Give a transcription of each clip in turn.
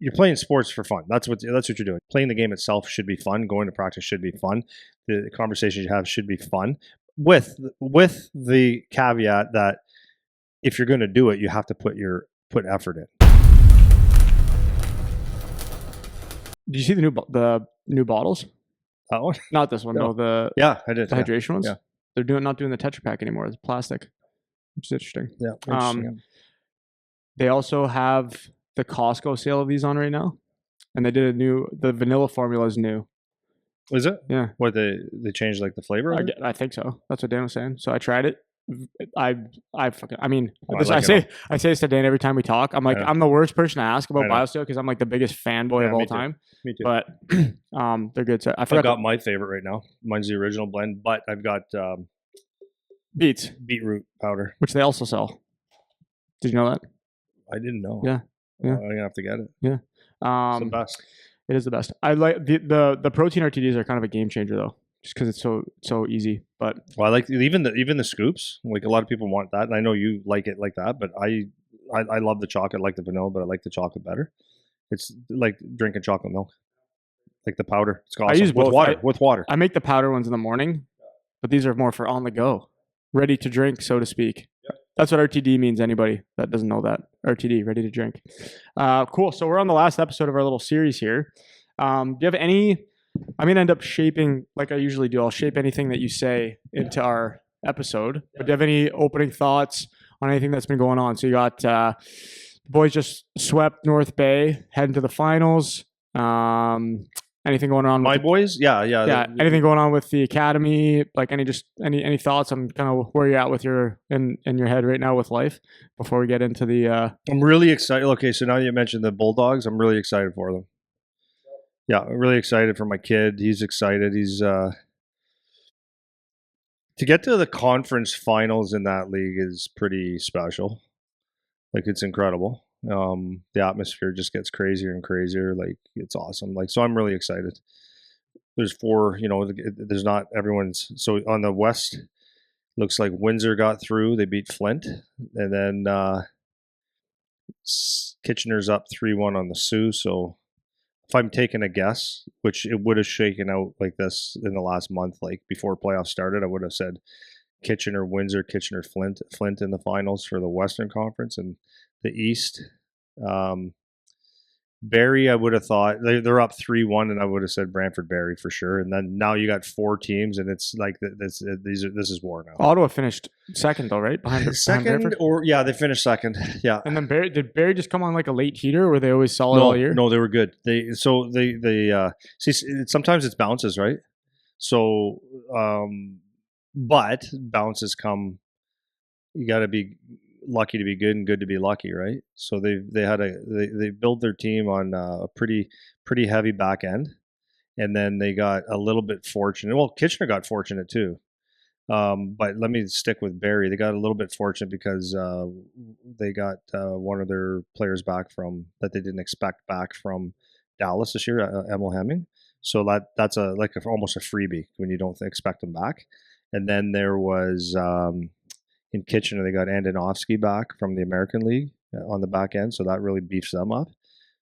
you're playing sports for fun. That's what you're doing. Playing the game itself should be fun. Going to practice should be fun. The conversations you have should be fun. With the caveat that if you're going to do it, you have to put effort in. Did you see the new bottles? That one? Not this one. No, I did. The hydration ones. Yeah. They're not doing the Tetra Pak anymore. It's plastic, which is interesting. Yeah. Interesting. They also have the Costco sale of these on right now, and they did the vanilla formula is new. Is it? Yeah. What they changed like the flavor? I think so. That's what Dan was saying. So I tried it. I say this to Dan every time we talk. I'm like, I'm the worst person to ask about BioSteel because I'm like the biggest fanboy of all time. Me too. But they're good. So I've got my favorite right now. Mine's the original blend, but I've got beetroot powder, which they also sell. Did you know that? I didn't know. Yeah. I'm gonna have to get it. Yeah. It's the best. It is the best. I like the protein RTDs are kind of a game changer though, just because it's so easy. But I like even the scoops. Like a lot of people want that, and I know you like it like that. But I love the chocolate, I like the vanilla, but I like the chocolate better. It's like drinking chocolate milk, like the powder. It's awesome. I use both. With water. I make the powder ones in the morning, but these are more for on the go, ready to drink, so to speak. Yep. That's what RTD means. Anybody that doesn't know that, RTD, ready to drink. Cool. So we're on the last episode of our little series here. Do you have any? I'm going to end up shaping, like I usually do, I'll shape anything that you say into our episode. But do you have any opening thoughts on anything that's been going on? So you got the boys just swept North Bay, heading to the finals. Anything going on? My boys? Yeah. Anything going on with the academy? Like any thoughts on kind of where you're at with your in your head right now with life before we get into the I'm really excited. Okay, so now you mentioned the Bulldogs, I'm really excited for them. Yeah, I'm really excited for my kid. He's excited. He's to get to the conference finals in that league is pretty special. Like it's incredible. The atmosphere just gets crazier and crazier. Like it's awesome. Like so, I'm really excited. There's 4. There's not everyone's. So on the West, looks like Windsor got through. They beat Flint, and then Kitchener's up 3-1 on the Sioux. So if I'm taking a guess, which it would have shaken out like this in the last month, like before playoffs started, I would have said Kitchener, Windsor, Kitchener, Flint in the finals for the Western Conference, and the East. Barrie, I would have thought they're up 3-1, and I would have said Brantford Barrie for sure. And then now you got 4 teams, and it's like this is war now. Ottawa finished second though, right? Behind second, or yeah, they finished second. Yeah. And then did Barrie just come on like a late heater, or were they always solid all year? No, they were good. They see sometimes it's bounces, right? So, but bounces come. You got to be lucky to be good and good to be lucky, right? So they built their team on a pretty heavy back end, and then they got a little bit fortunate. Well, Kitchener got fortunate too, but let me stick with Barrie. They got a little bit fortunate because they got one of their players back that they didn't expect back from Dallas this year, Emil Hemming. So that's almost a freebie when you don't expect them back. And then there was. In Kitchener, they got Andonovsky back from the American League on the back end, so that really beefs them up.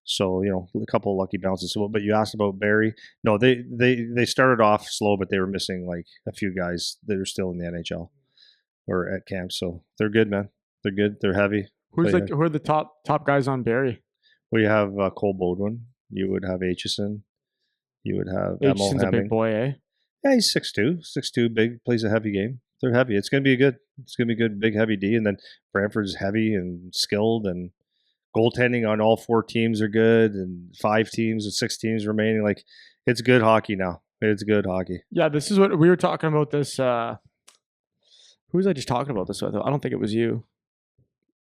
So a couple of lucky bounces. So, but you asked about Barrie. No, they started off slow, but they were missing like a few guys that are still in the NHL or at camp. So they're good, man. They're good. They're heavy. Who are the top guys on Barrie? Well, you have Cole Bodwin. You would have Aitchison. You would have Emil Hemming. A big boy, eh? Yeah, he's 6'2", big, plays a heavy game. They're heavy. It's going to be good, big, heavy D. And then Brantford's heavy and skilled, and goaltending on all 4 teams are good, and 5 teams and 6 teams remaining. Like, it's good hockey now. It's good hockey. Yeah, this is what we were talking about this. Who was I just talking about this with? I don't think it was you.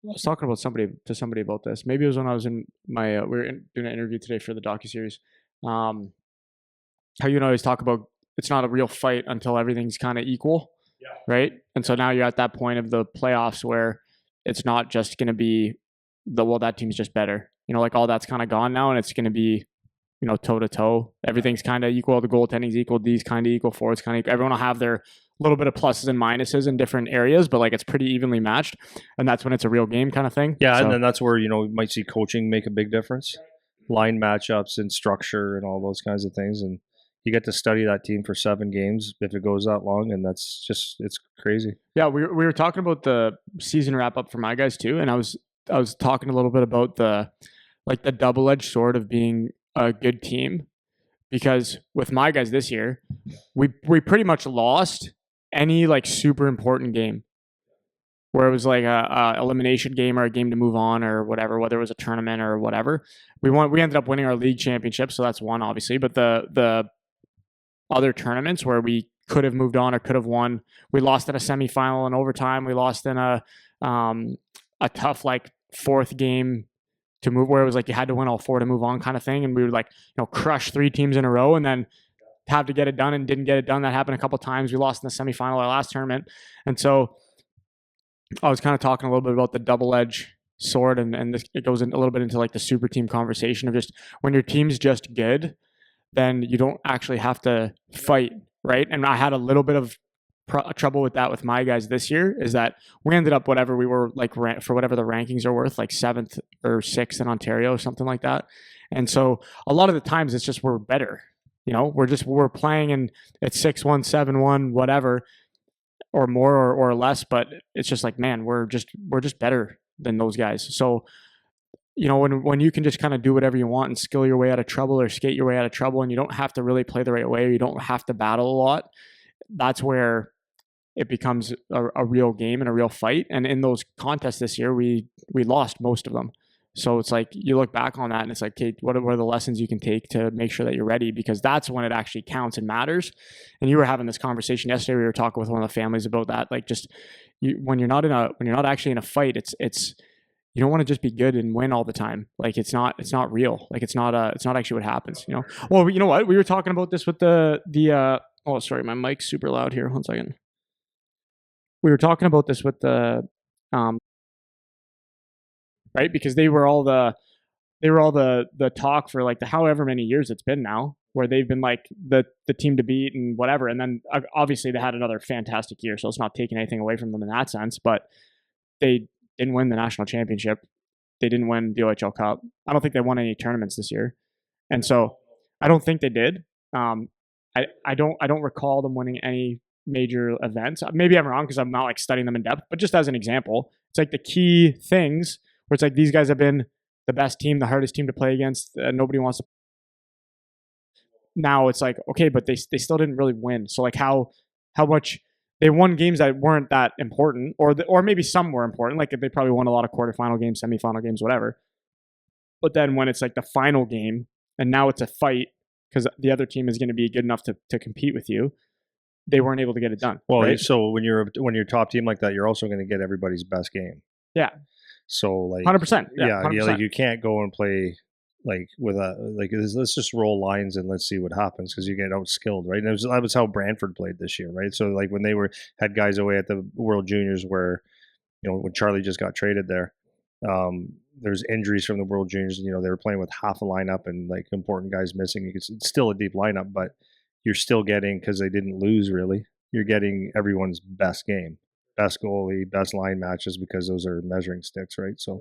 I was talking about somebody about this. Maybe it was when I was in my, we were doing an interview today for the docuseries. How you and I always talk about it's not a real fight until everything's kind of equal. Yeah. Right. And so now you're at that point of the playoffs where it's not just going to be that team's just better. Like all that's kind of gone now, and it's going to be, toe to toe. Everything's kind of equal. The goaltending's equal. D's kind of equal. Forwards kind of equal. Everyone will have their little bit of pluses and minuses in different areas, but like it's pretty evenly matched. And that's when it's a real game kind of thing. Yeah. So, and then that's where, you might see coaching make a big difference. line matchups and structure and all those kinds of things. And you get to study that team for 7 games if it goes that long, and it's crazy. Yeah, we were talking about the season wrap up for my guys too, and I was talking a little bit about the double-edged sword of being a good team, because with my guys this year, we pretty much lost any like super important game where it was like a elimination game or a game to move on or whatever, whether it was a tournament or whatever. We ended up winning our league championship, so that's one obviously. But the other tournaments where we could have moved on or could have won, we lost in a semifinal in overtime. We lost in a tough like fourth game to move, where it was like you had to win all 4 to move on kind of thing, and we would like crush 3 teams in a row and then have to get it done and didn't get it done. That happened a couple of times. We lost in the semifinal our last tournament, and so I was kind of talking a little bit about the double-edged sword, and this, it goes in a little bit into like the super team conversation of just when your team's just good, then you don't actually have to fight, right? And I had a little bit of trouble with that with my guys this year, is that we ended up whatever we were like for whatever the rankings are worth, like 7th or 6th in Ontario or something like that. And so a lot of the times it's just we're better, we're playing and it's 6-1, 7-1, whatever, or more or less, but it's just like, man, we're just better than those guys. So when you can just kind of do whatever you want and skill your way out of trouble or skate your way out of trouble, and you don't have to really play the right way, or you don't have to battle a lot, that's where it becomes a real game and a real fight. And in those contests this year, we lost most of them. So it's like you look back on that and it's like, okay, what are the lessons you can take to make sure that you're ready? Because that's when it actually counts and matters. And you were having this conversation yesterday. We were talking with one of the families about that. Like, just when you're not actually in a fight, it's you don't want to just be good and win all the time. Like, it's not real. Like, it's not actually what happens. Well, you know what? We were talking about this with the oh, sorry, my mic's super loud here. 1 second. We were talking about this with the right, because they were all the talk for like the however many years it's been now, where they've been like the team to beat and whatever. And then obviously they had another fantastic year, so it's not taking anything away from them in that sense, but they didn't win the national championship. They didn't win the OHL Cup. I don't think they won any tournaments this year. And so I don't think they did. I don't recall them winning any major events. Maybe I'm wrong because I'm not like studying them in depth, but just as an example, it's like the key things where it's like these guys have been the best team, the hardest team to play against. Nobody wants to. Now it's like, okay, but they still didn't really win. So like how much they won games that weren't that important, or maybe some were important. Like they probably won a lot of quarterfinal games, semifinal games, whatever. But then when it's like the final game and now it's a fight because the other team is going to be good enough to compete with you, they weren't able to get it done. Well, right? so when you're a top team like that, you're also going to get everybody's best game. Yeah. So like 100%. Yeah, 100%. like you can't go and play like with let's just roll lines and let's see what happens, because you get outskilled, right? And that was how Brantford played this year, right? So like when they had guys away at the World Juniors, where when Charlie just got traded there, there's injuries from the World Juniors, and they were playing with half a lineup and like important guys missing. It's still a deep lineup, but you're still getting, because they didn't lose really, you're getting everyone's best game, best goalie, best line matches, because those are measuring sticks, right? So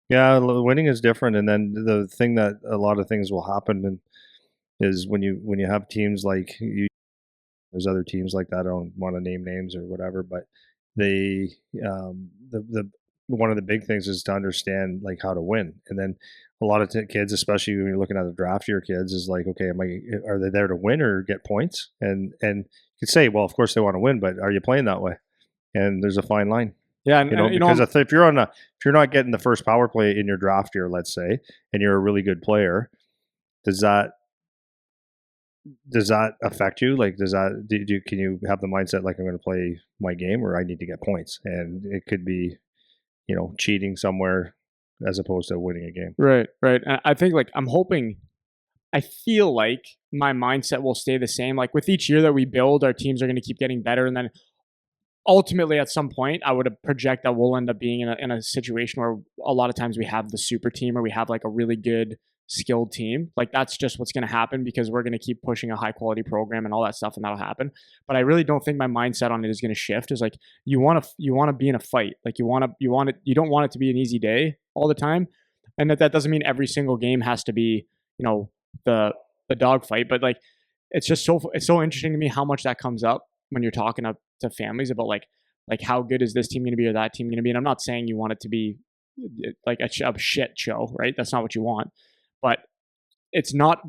yeah, winning is different. And then the thing that a lot of things will happen is when you have teams like there's other teams like that. I don't want to name names or whatever, but they the one of the big things is to understand like how to win. And then a lot of kids, especially when you're looking at the draft year kids, is like, okay, are they there to win or get points? And you could say, well, of course they want to win, but are you playing that way? And there's a fine line. Yeah, because if you're not getting the first power play in your draft year, let's say, and you're a really good player, does that affect you? Like, can you have the mindset like, I'm going to play my game, or I need to get points? And it could be, cheating somewhere as opposed to winning a game. Right. And I think like I feel like my mindset will stay the same. Like with each year that we build, our teams are going to keep getting better, and then ultimately at some point I would project that we'll end up being in a situation where a lot of times we have the super team, or we have like a really good skilled team. Like that's just what's going to happen, because we're going to keep pushing a high quality program and all that stuff, and that'll happen. But I really don't think my mindset on it is going to shift. Is like you want to be in a fight. Like you don't want it to be an easy day all the time, And that doesn't mean every single game has to be, the dogfight, but like it's just it's so interesting to me how much that comes up when you're talking to families about like how good is this team going to be or that team going to be. And I'm not saying you want it to be like a shit show, right? That's not what you want, but it's not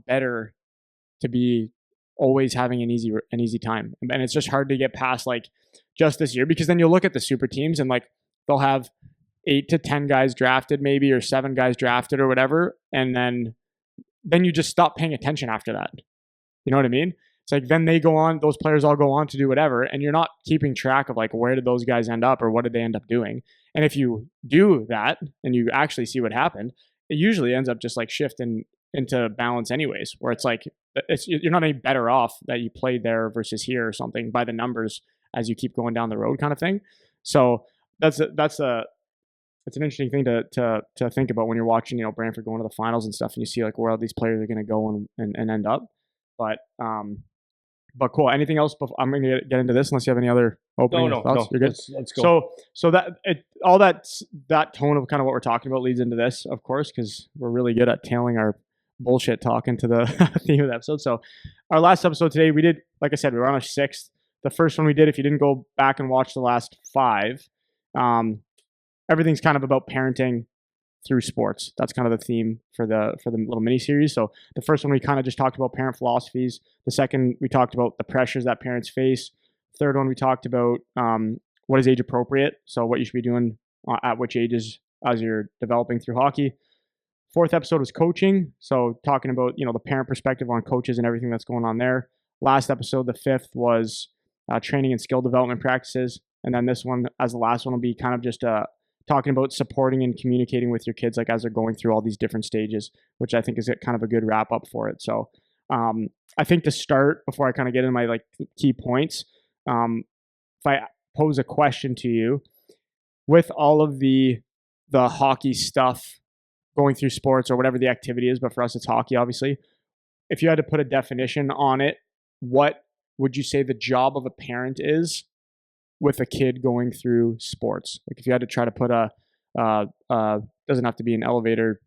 better to be always having an easy time. And it's just hard to get past like just this year, because then you'll look at the super teams and like they'll have 8 to 10 guys drafted maybe, or 7 guys drafted or whatever, and then you just stop paying attention after that. You know what I mean? It's like then those players all go on to do whatever, and you're not keeping track of like where did those guys end up or what did they end up doing. And if you do that and you actually see what happened, it usually ends up just like shifting into balance anyways, where it's like you're not any better off that you played there versus here or something by the numbers as you keep going down the road kind of thing. So that's it's an interesting thing to think about when you're watching, Brantford going to the finals and stuff, and you see like where all these players are going to go and end up. But cool. Anything else? I'm going to get into this unless you have any other opening thoughts. No. You're good. Let's go. So all that tone of kind of what we're talking about leads into this, of course, because we're really good at tailing our bullshit talk into the theme of the episode. So our last episode today, we did, like I said, we were on our 6th. The first one we did, if you didn't go back and watch the last 5, everything's kind of about parenting through sports. That's kind of the theme for the little mini series. So the first one we kind of just talked about parent philosophies. The second we talked about the pressures that parents face. Third one we talked about what is age appropriate. So what you should be doing at which ages as you're developing through hockey. Fourth episode was coaching. So talking about the parent perspective on coaches and everything that's going on there. Last episode, the 5th, was training and skill development practices. And then this one, as the last one, will be kind of just talking about supporting and communicating with your kids like as they're going through all these different stages, which I think is kind of a good wrap up for it. So I think to start, before I kind of get into my like key points, if I pose a question to you, with all of the hockey stuff going through sports or whatever the activity is, but for us it's hockey, obviously. If you had to put a definition on it, what would you say the job of a parent is with a kid going through sports? Like if you had to try to put doesn't have to be an elevator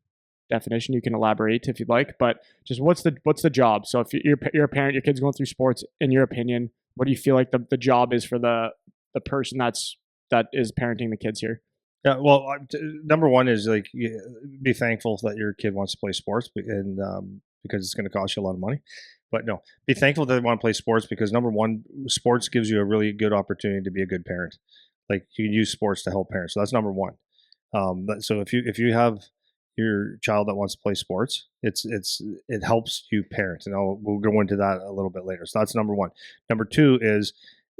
definition, you can elaborate if you'd like, but just what's the job? So if you're a parent, your kid's going through sports, in your opinion, what do you feel like the job is for the person that is parenting the kids here? Yeah, well, number one is like be thankful that your kid wants to play sports, and because it's going to cost you a lot of money. But no, be thankful that they want to play sports, because number one, sports gives you a really good opportunity to be a good parent. Like you can use sports to help parents. So that's number one. So if you have your child that wants to play sports, it helps you parent, and we'll go into that a little bit later. So that's number one. Number two is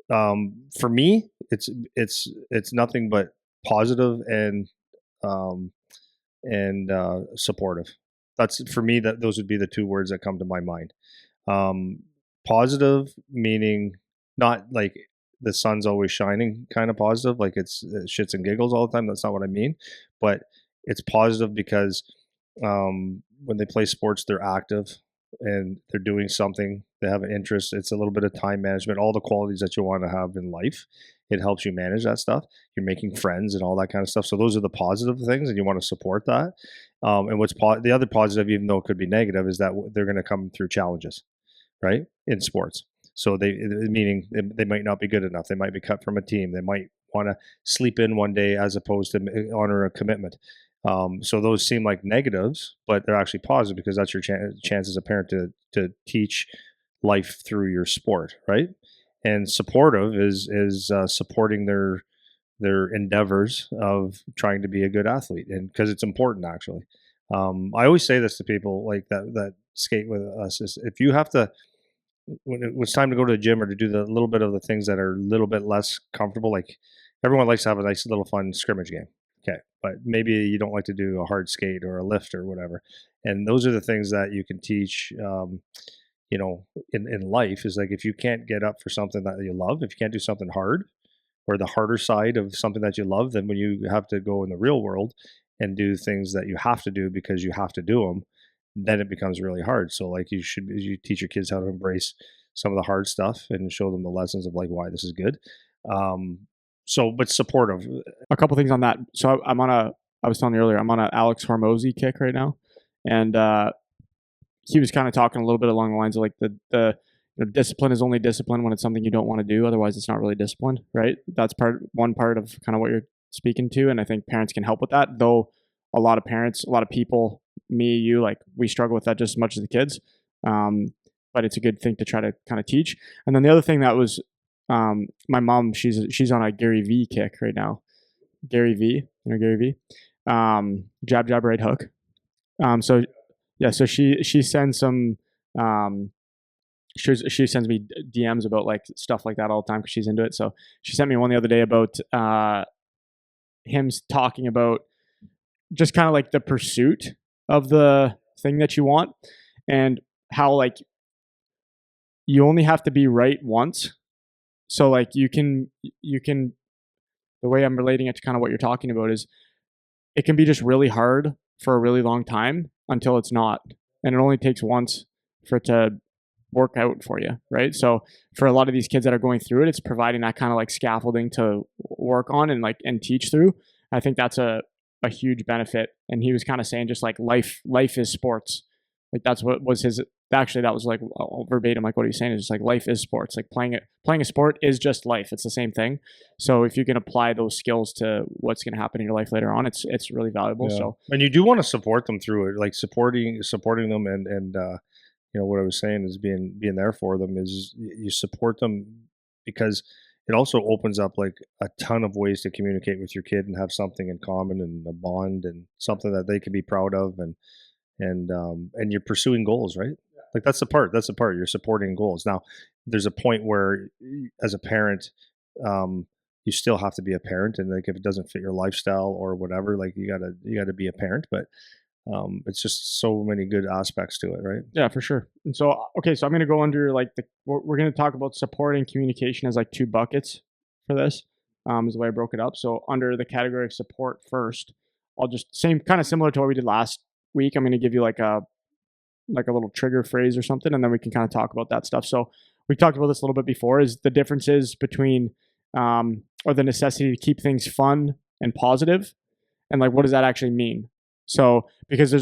for me, it's nothing but positive and supportive. That's for me. Those would be the 2 words that come to my mind. Positive meaning not like the sun's always shining kind of positive, like it's shits and giggles all the time. That's not what I mean, but it's positive because when they play sports, they're active and they're doing something. They have an interest. It's a little bit of time management, all the qualities that you want to have in life. It helps you manage that stuff. You're making friends and all that kind of stuff. So those are the positive things, and you want to support that. And the other positive, even though it could be negative, is that they're going to come through challenges, right, in sports. So meaning they might not be good enough. They might be cut from a team. They might want to sleep in one day as opposed to honor a commitment. So those seem like negatives, but they're actually positive, because that's your chance as a parent to teach life through your sport, right? And supportive is supporting their endeavors of trying to be a good athlete, and because it's important actually. I always say this to people like that skate with us, is if you have to, when it was time to go to the gym or to do the little bit of the things that are a little bit less comfortable, like everyone likes to have a nice little fun scrimmage game. Okay. But maybe you don't like to do a hard skate or a lift or whatever. And those are the things that you can teach, in life, is like, if you can't get up for something that you love, if you can't do something hard or the harder side of something that you love, then when you have to go in the real world and do things that you have to do because you have to do them, then it becomes really hard. So like you teach your kids how to embrace some of the hard stuff and show them the lessons of like why this is good. But supportive. A couple things on that. So I'm on I was telling you earlier, I'm on an Alex Hormozy kick right now, and he was kind of talking a little bit along the lines of like the discipline is only discipline when it's something you don't want to do. Otherwise, it's not really discipline, right? That's one part of kind of what you're speaking to, and I think parents can help with that. Though a lot of parents, a lot of people, me, you, like we struggle with that just as much as the kids. But it's a good thing to try to kind of teach. And then the other thing that was my mom, she's on a Gary V kick right now. Gary V, Gary V. Jab, jab, right hook. So yeah, so she sends some she sends me DMs about like stuff like that all the time because she's into it. So she sent me one the other day about him talking about just kind of like the pursuit of the thing that you want, and how like you only have to be right once. So like you can the way I'm relating it to kind of what you're talking about is it can be just really hard for a really long time until it's not. And it only takes once for it to work out for you, right? So for a lot of these kids that are going through it, it's providing that kind of like scaffolding to work on and teach through. I think that's a huge benefit. And he was kind of saying just like life is sports. Like that's what was his actually that was like verbatim like what he's saying is just like life is sports. Like playing a sport is just life. It's the same thing. So if you can apply those skills to what's going to happen in your life later on, it's really valuable. Yeah. So And you do want to support them through it, like supporting them, and what I was saying is being there for them is you support them because it also opens up like a ton of ways to communicate with your kid and have something in common and a bond and something that they can be proud of, and you're pursuing goals, right? Like that's the part you're supporting goals. Now there's a point where as a parent, you still have to be a parent, and like if it doesn't fit your lifestyle or whatever, like you gotta be a parent. But it's just so many good aspects to it, right? yeah, for sure. And so okay, so I'm going to go under like we're going to talk about support and communication as like two buckets for this. Is the way I broke it up. So under the category of support first, I'll just same kind of similar to what we did last week. I'm going to give you like a little trigger phrase or something, and then we can kind of talk about that stuff. So we talked about this a little bit before, is the differences between or the necessity to keep things fun and positive, and like what does that actually mean? So because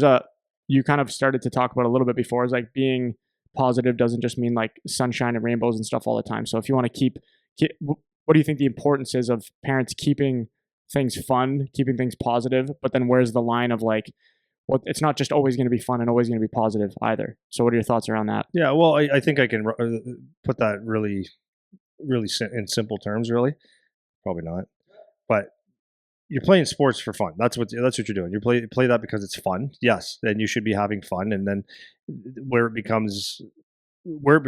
you kind of started to talk about a little bit before, is like being positive doesn't just mean like sunshine and rainbows and stuff all the time. So if you want to what do you think the importance is of parents keeping things fun, keeping things positive, but then where's the line of like, well, it's not just always going to be fun and always going to be positive either. So what are your thoughts around that? Yeah, well, I think I can put that really, really in simple terms. Really, probably not, but you're playing sports for fun. That's what you're doing. You play that because it's fun. Yes, then you should be having fun. And then where it becomes where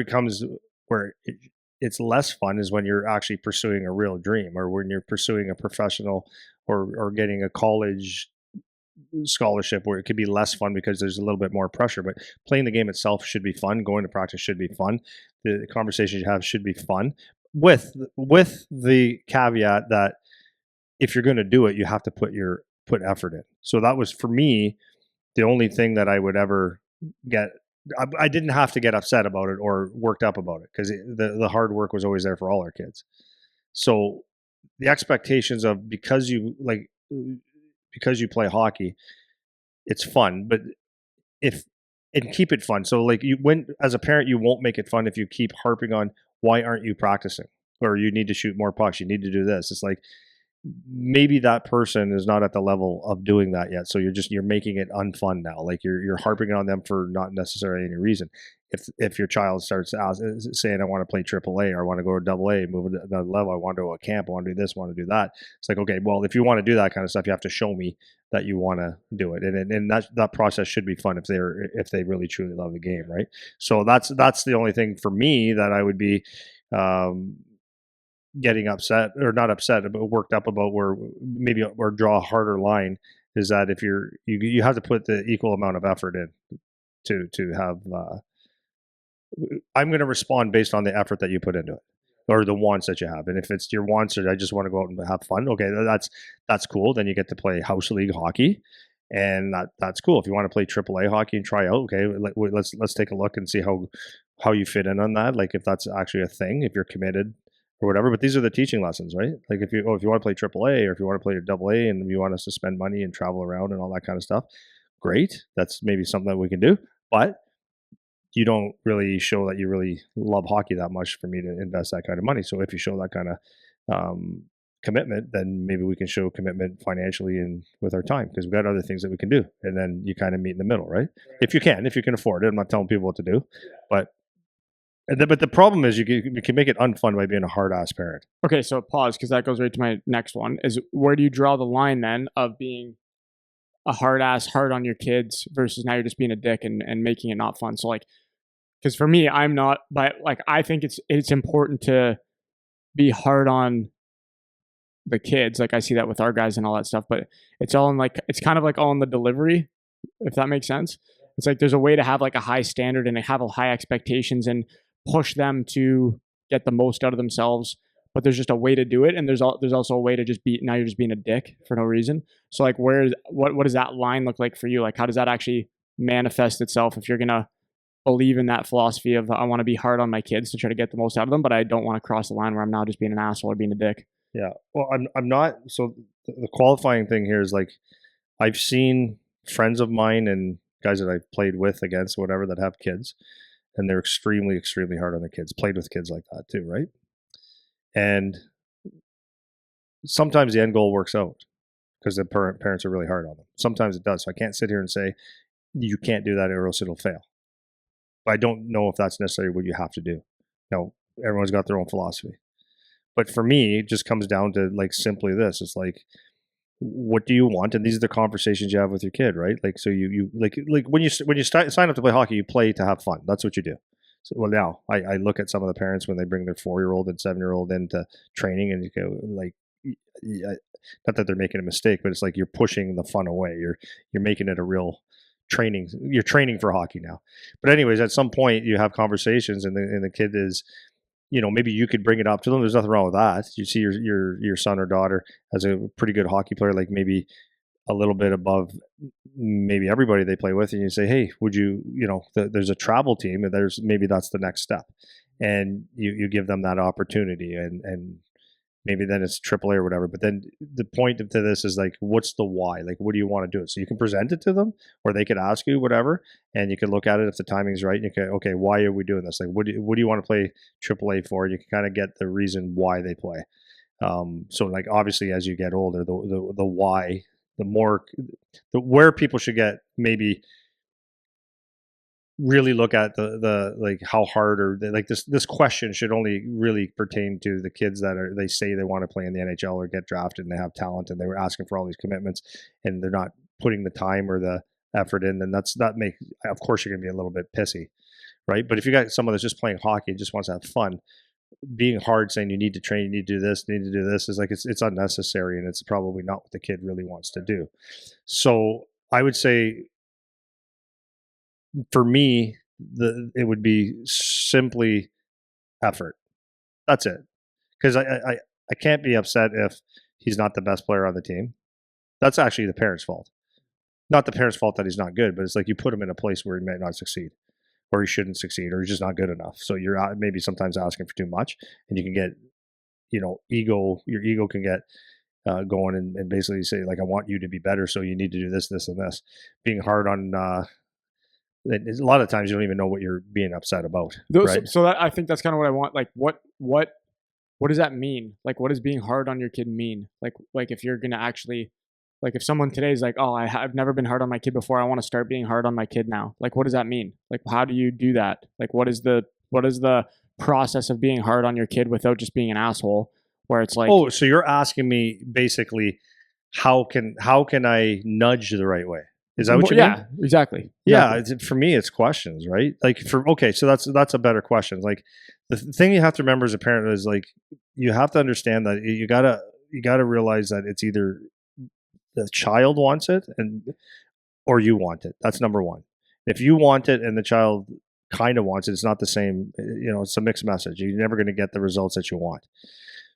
it's less fun is when you're actually pursuing a real dream, or when you're pursuing a professional or getting a college scholarship, where it could be less fun because there's a little bit more pressure. But playing the game itself should be fun. Going to practice should be fun. The conversations you have should be fun, with the caveat that if you're going to do it, you have to put effort in. So that was for me the only thing that I would ever get. I didn't have to get upset about it or worked up about it, because the hard work was always there for all our kids. So the expectations of because you play hockey, it's fun, but if and keep it fun. So like when as a parent, you won't make it fun if you keep harping on why aren't you practicing, or you need to shoot more pucks, you need to do this. It's like maybe that person is not at the level of doing that yet. So you're making it unfun now. Like you're harping on them for not necessarily any reason. If your child starts saying, I want to play AAA, or I want to go to AA, move to another level, I want to go to a camp, I want to do this, I want to do that. It's like, okay, well, if you want to do that kind of stuff, you have to show me that you want to do it. And that process should be fun if they really truly love the game. Right. So that's the only thing for me that I would be, getting upset, or not upset, but worked up about, where maybe, or draw a harder line, is that if you have to put the equal amount of effort in to have I'm going to respond based on the effort that you put into it, or the wants that you have. And if it's your wants, or I just want to go out and have fun, okay, that's cool. Then you get to play house league hockey, and that's cool. If you want to play AAA hockey and try out, okay, let's take a look and see how you fit in on that. Like if that's actually a thing, if you're committed, or whatever. But these are the teaching lessons, right? Like if you want to play AAA or if you want to play AA and you want us to spend money and travel around and all that kind of stuff, great. That's maybe something that we can do. But you don't really show that you really love hockey that much for me to invest that kind of money. So if you show that kind of commitment, then maybe we can show commitment financially and with our time because we've got other things that we can do. And then you kind of meet in the middle, right? If you can afford it. I'm not telling people what to do, but the problem is you can make it unfun by being a hard ass parent. Okay, so pause because that goes right to my next one. Is where do you draw the line then of being a hard ass hard on your kids versus now you're just being a dick and making it not fun? So like, because for me, I'm not, but like I think it's important to be hard on the kids. Like I see that with our guys and all that stuff, but it's all in like it's kind of like all in the delivery, if that makes sense. It's like there's a way to have like a high standard and have a high expectations and push them to get the most out of themselves. But there's just a way to do it, and there's also a way to just be now you're just being a dick for no reason. So like, what does that line look like for you? Like, how does that actually manifest itself if you're gonna believe in that philosophy of I want to be hard on my kids to try to get the most out of them, but I don't want to cross the line where I'm now just being an asshole or being a dick. Yeah. Well, I'm not. So the qualifying thing here is like I've seen friends of mine and guys that I've played with against whatever that have kids, and they're extremely extremely hard on their kids. Played with kids like that too, right? And sometimes the end goal works out because the parents are really hard on them. Sometimes it does. So I can't sit here and say you can't do that or else it'll fail. But I don't know if that's necessarily what you have to do. Now, everyone's got their own philosophy. But for me, it just comes down to like simply this. It's like, what do you want? And these are the conversations you have with your kid, right? Like, so you like when you sign up to play hockey, you play to have fun. That's what you do. So, well, now I look at some of the parents when they bring their 4-year-old and 7-year-old into training, and you go like, not that they're making a mistake, but it's like you're pushing the fun away. You're making it a real training. You're training for hockey now. But anyways, at some point you have conversations, and the kid is, maybe you could bring it up to them. There's nothing wrong with that. You see your son or daughter as a pretty good hockey player, like maybe a little bit above maybe everybody they play with, and you say, hey, would you, there's a travel team, and maybe that's the next step, and you give them that opportunity, and maybe then it's AAA or whatever. But then the point to this is like, what's the why? Like, what do you want to do? So you can present it to them, or they could ask you whatever, and you can look at it if the timing's right. And you can, okay, why are we doing this? Like, what do you want to play AAA for? And you can kind of get the reason why they play. So like obviously as you get older, the why, where people should get maybe really look at the like how hard or like this question should only really pertain to the kids that they say they want to play in the NHL or get drafted and they have talent and they were asking for all these commitments and they're not putting the time or the effort in. Then of course you're gonna be a little bit pissy, right? But if you got someone that's just playing hockey and just wants to have fun, being hard saying you need to train, you need to do this, you need to do this is like it's unnecessary, and it's probably not what the kid really wants to do. So I would say for me, it would be simply effort. That's it. Because I can't be upset if he's not the best player on the team. That's actually the parents' fault. Not the parents' fault that he's not good, but it's like you put him in a place where he might not succeed, or he shouldn't succeed, or he's just not good enough. So you're maybe sometimes asking for too much, and you can get, ego. Your ego can get going and basically say like, I want you to be better, so you need to do this, this, and this. Being hard on a lot of times you don't even know what you're being upset about. Right? So that, I think that's kind of what I want. Like, what does that mean? Like, what does being hard on your kid mean? Like if you're gonna actually, like, if someone today is like, oh, I've never been hard on my kid before, I want to start being hard on my kid now. Like, what does that mean? Like, how do you do that? Like, what is the process of being hard on your kid without just being an asshole? Where it's like, oh, so you're asking me basically, how can I nudge the right way? Is that what you mean? Yeah, exactly. Yeah, for me, it's questions, right? Like so that's a better question. Like the thing you have to remember as a parent is like you have to understand that you gotta realize that it's either the child wants it or you want it. That's number one. If you want it and the child kind of wants it, it's not the same. It's a mixed message. You're never going to get the results that you want.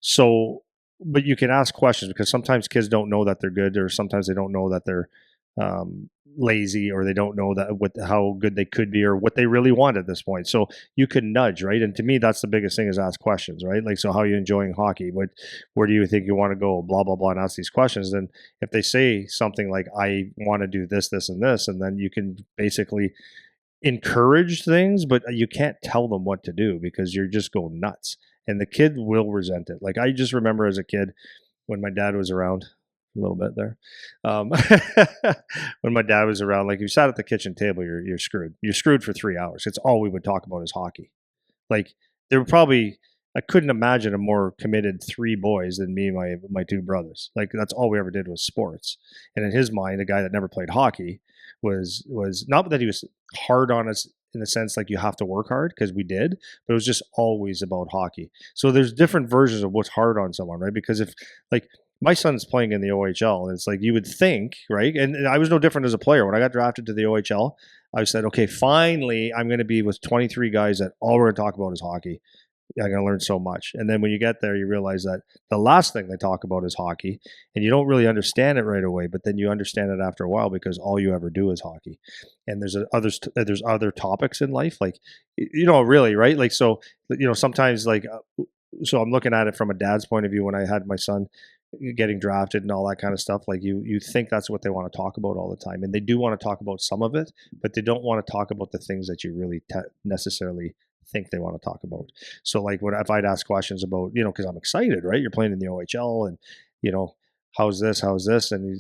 So, but you can ask questions because sometimes kids don't know that they're good, or sometimes they don't know that they're lazy, or they don't know that how good they could be or what they really want at this point. So you can nudge, right? And to me, that's the biggest thing, is ask questions, right? Like, so how are you enjoying hockey? Where do you think you want to go? Blah blah blah, and ask these questions. Then if they say something like, I want to do this, this, and this, and then you can basically encourage things, but you can't tell them what to do because you're just going nuts, and the kid will resent it. Like, I just remember as a kid when my dad was around, a little bit there. Um, when my dad was around, like, you sat at the kitchen table, you're screwed. You're screwed for 3 hours. It's all we would talk about is hockey. Like, there were probably, I couldn't imagine a more committed three boys than me and my two brothers. Like, that's all we ever did was sports. And in his mind, a guy that never played hockey was not that he was hard on us in the sense like you have to work hard, because we did, but it was just always about hockey. So there's different versions of what's hard on someone, right? Because if, like, my son's playing in the OHL, and it's like you would think, right? And I was no different as a player. When I got drafted to the OHL, I said, okay, finally, I'm going to be with 23 guys that all we're going to talk about is hockey. I'm going to learn so much. And then when you get there, you realize that the last thing they talk about is hockey, and you don't really understand it right away, but then you understand it after a while because all you ever do is hockey. And there's other topics in life, like, really, right? Like, so, sometimes, like, so I'm looking at it from a dad's point of view. When I had my son getting drafted and all that kind of stuff, like, you think that's what they want to talk about all the time, and they do want to talk about some of it, but they don't want to talk about the things that you really necessarily think they want to talk about. So, like, if I'd ask questions about, because I'm excited, right? You're playing in the OHL, and you know how's this, and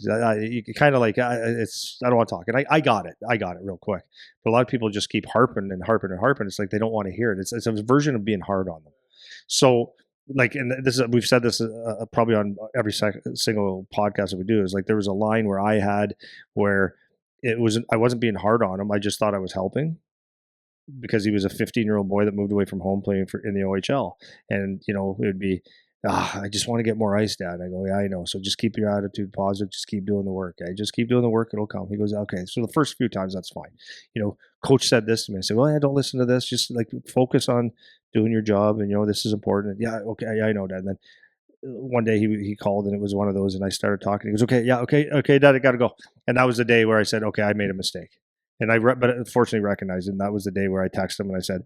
you kind of like, I don't want to talk, and I got it real quick. But a lot of people just keep harping and harping and harping. It's like they don't want to hear it. It's a version of being hard on them. So, like, and this is, we've said this probably on every single podcast that we do, is like, there was a line where I had where I wasn't being hard on him. I just thought I was helping, because he was a 15-year-old boy that moved away from home playing in the OHL. And, it would be, I just want to get more ice, Dad. I go, yeah, I know. So just keep your attitude positive. Just keep doing the work. Just keep doing the work. It'll come. He goes, okay. So the first few times, that's fine. Coach said this to me. I said, well, yeah, don't listen to this. Just, like, focus on doing your job. And, this is important. And, yeah, okay. Yeah, I know, Dad. And then one day he called, and it was one of those, and I started talking. He goes, okay, yeah, okay, Dad, I got to go. And that was the day where I said, okay, I made a mistake. And but unfortunately recognized it. And that was the day where I texted him and I said,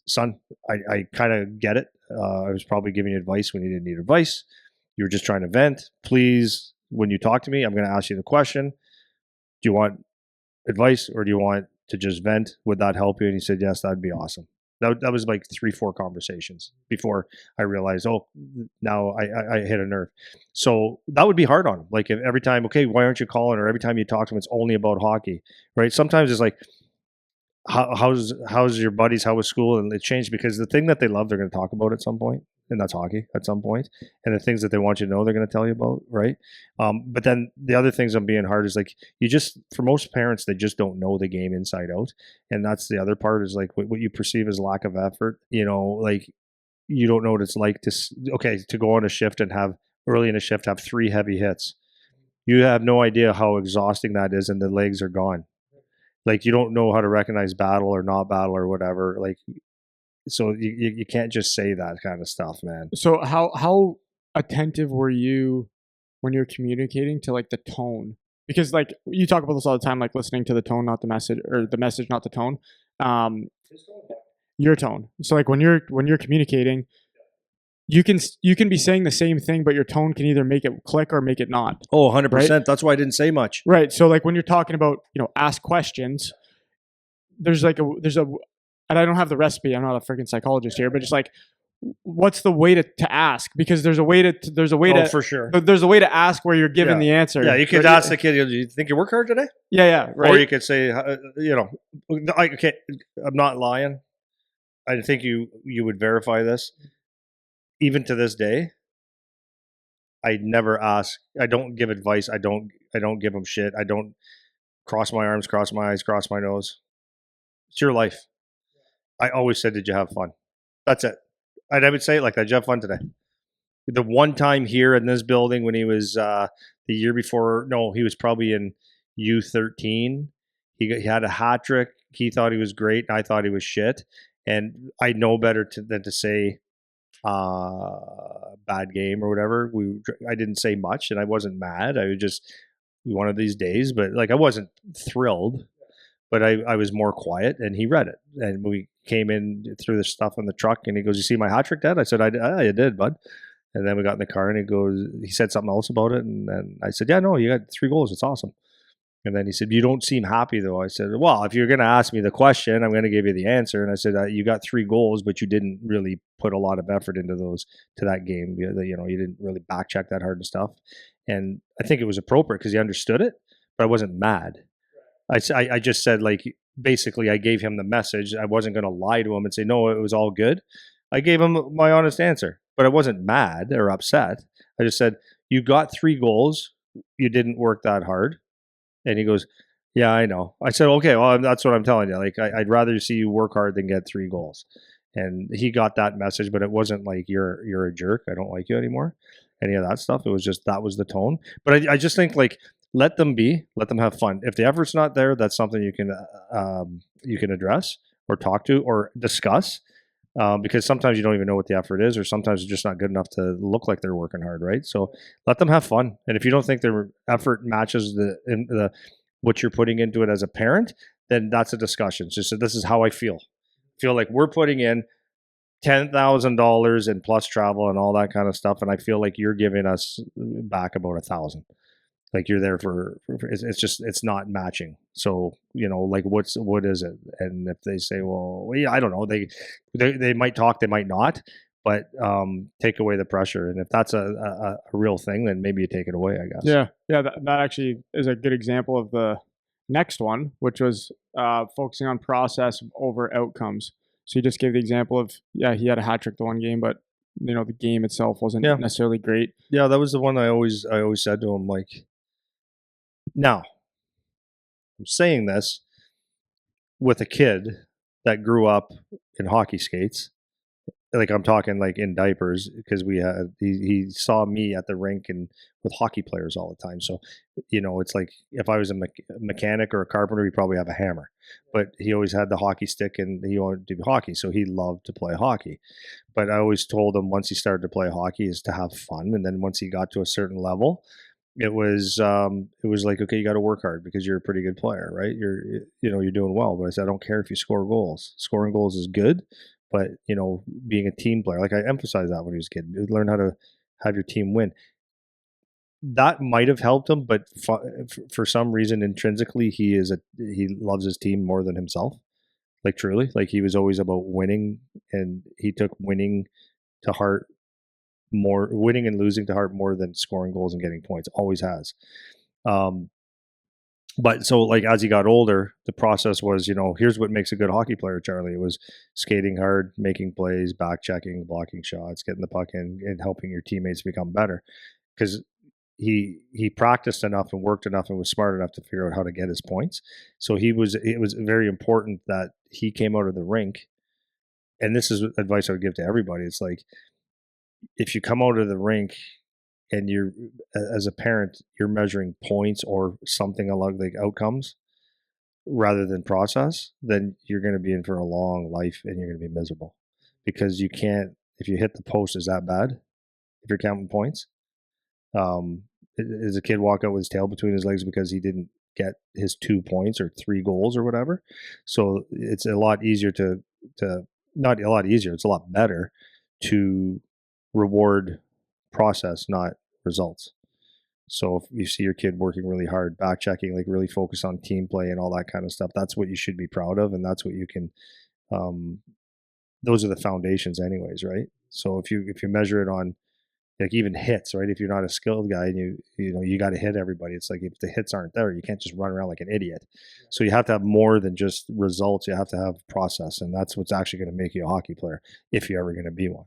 son, I kind of get it. I was probably giving you advice when you didn't need advice. You were just trying to vent. Please, when you talk to me, I'm going to ask you the question. Do you want advice, or do you want to just vent? Would that help you? And he said, yes, that'd be awesome. That was like 3-4 conversations before I realized, oh, now I hit a nerve. So that would be hard on him. Like, if every time, okay, why aren't you calling? Or every time you talk to him, it's only about hockey, right? Sometimes it's like, how's your buddies? How was school? And it changed, because the thing that they love, they're going to talk about at some point, and that's hockey at some point. And the things that they want you to know, they're going to tell you about, right? But then the other things I'm being hard is, like, for most parents, they just don't know the game inside out, and that's the other part, is like what you perceive as lack of effort. Like, you don't know what it's like to go on a shift and have early in a shift have 3 heavy hits. You have no idea how exhausting that is, and the legs are gone. Like, you don't know how to recognize battle or not battle or whatever. Like, so you can't just say that kind of stuff, man. So how attentive were you when you're communicating to, like, the tone? Because, like, you talk about this all the time, like, listening to the tone, not the message, or the message, not the tone. Um, your tone. So, like, when you're communicating, you can be saying the same thing, but your tone can either make it click or make it not. Oh, 100%. That's why I didn't say much. Right. So, like, when you're talking about, ask questions, there's a, and I don't have the recipe. I'm not a freaking psychologist here, but just, like, what's the way to ask? Because there's a way to for sure. There's a way to ask where you're given the answer. Yeah, you could ask the kid, "Do you think you work hard today?" Yeah, right. Or you could say, okay, I'm not lying. I think you would verify this. Even to this day, I never ask. I don't give advice. I don't give them shit. I don't cross my arms, cross my eyes, cross my nose. It's your life. I always said, "Did you have fun?" That's it. I would say it like that. Did you have fun today? The one time here in this building when he was the year before, no, he was probably in U13. He had a hat trick. He thought he was great, and I thought he was shit. And I know better than to say bad game or whatever. I didn't say much, and I wasn't mad. I was just one of these days, but like I wasn't thrilled, but I was more quiet, and he read it. And we came in through the stuff in the truck, and he goes, "You see my hat trick, Dad?" I said, I did, bud." And then we got in the car, and he said something else about it, and then I said, "Yeah, no, you got 3 goals. It's awesome." And then he said, "You don't seem happy, though." I said, "Well, if you're going to ask me the question, I'm going to give you the answer." And I said, "You got 3 goals, but you didn't really put a lot of effort into that game. You didn't really back check that hard and stuff." And I think it was appropriate because he understood it, but I wasn't mad. I just said, like, basically, I gave him the message. I wasn't going to lie to him and say, "No, it was all good." I gave him my honest answer, but I wasn't mad or upset. I just said, "You got 3 goals. You didn't work that hard." And he goes, "Yeah, I know." I said, "Okay, well, that's what I'm telling you. Like, I'd rather see you work hard than get 3 goals." And he got that message, but it wasn't like you're a jerk. I don't like you anymore. Any of that stuff. It was just that was the tone. But I just think, like, let them be, let them have fun. If the effort's not there, that's something you can address or talk to or discuss. Because sometimes you don't even know what the effort is, or sometimes it's just not good enough to look like they're working hard, right? So let them have fun. And if you don't think their effort matches the what you're putting into it as a parent, then that's a discussion. Just so this is how I feel like we're putting in $10,000 and plus travel and all that kind of stuff, and I feel like you're giving us back about 1,000. Like you're there for it's just it's not matching. So like what is it? And if they say, well, yeah, I don't know, they might talk, they might not, but take away the pressure. And if that's a real thing, then maybe you take it away, I guess. Yeah. That actually is a good example of the next one, which was focusing on process over outcomes. So you just gave the example of, yeah, he had a hat trick the one game, but the game itself wasn't Yeah. necessarily great. Yeah, that was the one I always said to him, like, now I'm saying this with a kid that grew up in hockey skates. Like, I'm talking like in diapers, because he saw me at the rink and with hockey players all the time. So it's like if I was a mechanic or a carpenter, he'd probably have a hammer, but he always had the hockey stick and he wanted to do hockey, so he loved to play hockey. But I always told him, once he started to play hockey, is to have fun, and then once he got to a certain level, it was like, okay, you got to work hard because you're a pretty good player, right? You're doing well. But I said, I don't care if you score goals. Scoring goals is good, but being a team player, like I emphasized that when he was a kid, learn how to have your team win. That might have helped him, but for some reason, intrinsically, he loves his team more than himself. Like, truly, like, he was always about winning, and he took winning to heart more, winning and losing to heart more than scoring goals and getting points. Always has. Um, but so, like, as he got older, the process was, here's what makes a good hockey player, Charlie. It was skating hard, making plays, back checking, blocking shots, getting the puck in, and helping your teammates become better. Because he practiced enough and worked enough and was smart enough to figure out how to get his points. So it was very important that he came out of the rink. And this is advice I would give to everybody. It's like, if you come out of the rink and you're, as a parent, you're measuring points or something along like outcomes rather than process, then you're going to be in for a long life and you're going to be miserable, because you can't, if you hit the post, is that bad? If you're counting points, does a kid walk out with his tail between his legs because he didn't get his 2 points or 3 goals or whatever? So it's a lot easier to not a lot easier, it's a lot better to reward process, not results. So if you see your kid working really hard, back checking, like really focus on team play and all that kind of stuff, that's what you should be proud of, and that's what you can. Those are the foundations, anyways, right? So if you measure it on, like, even hits, right? If you're not a skilled guy and you got to hit everybody, it's like, if the hits aren't there, you can't just run around like an idiot. So you have to have more than just results. You have to have process, and that's what's actually going to make you a hockey player, if you're ever going to be one.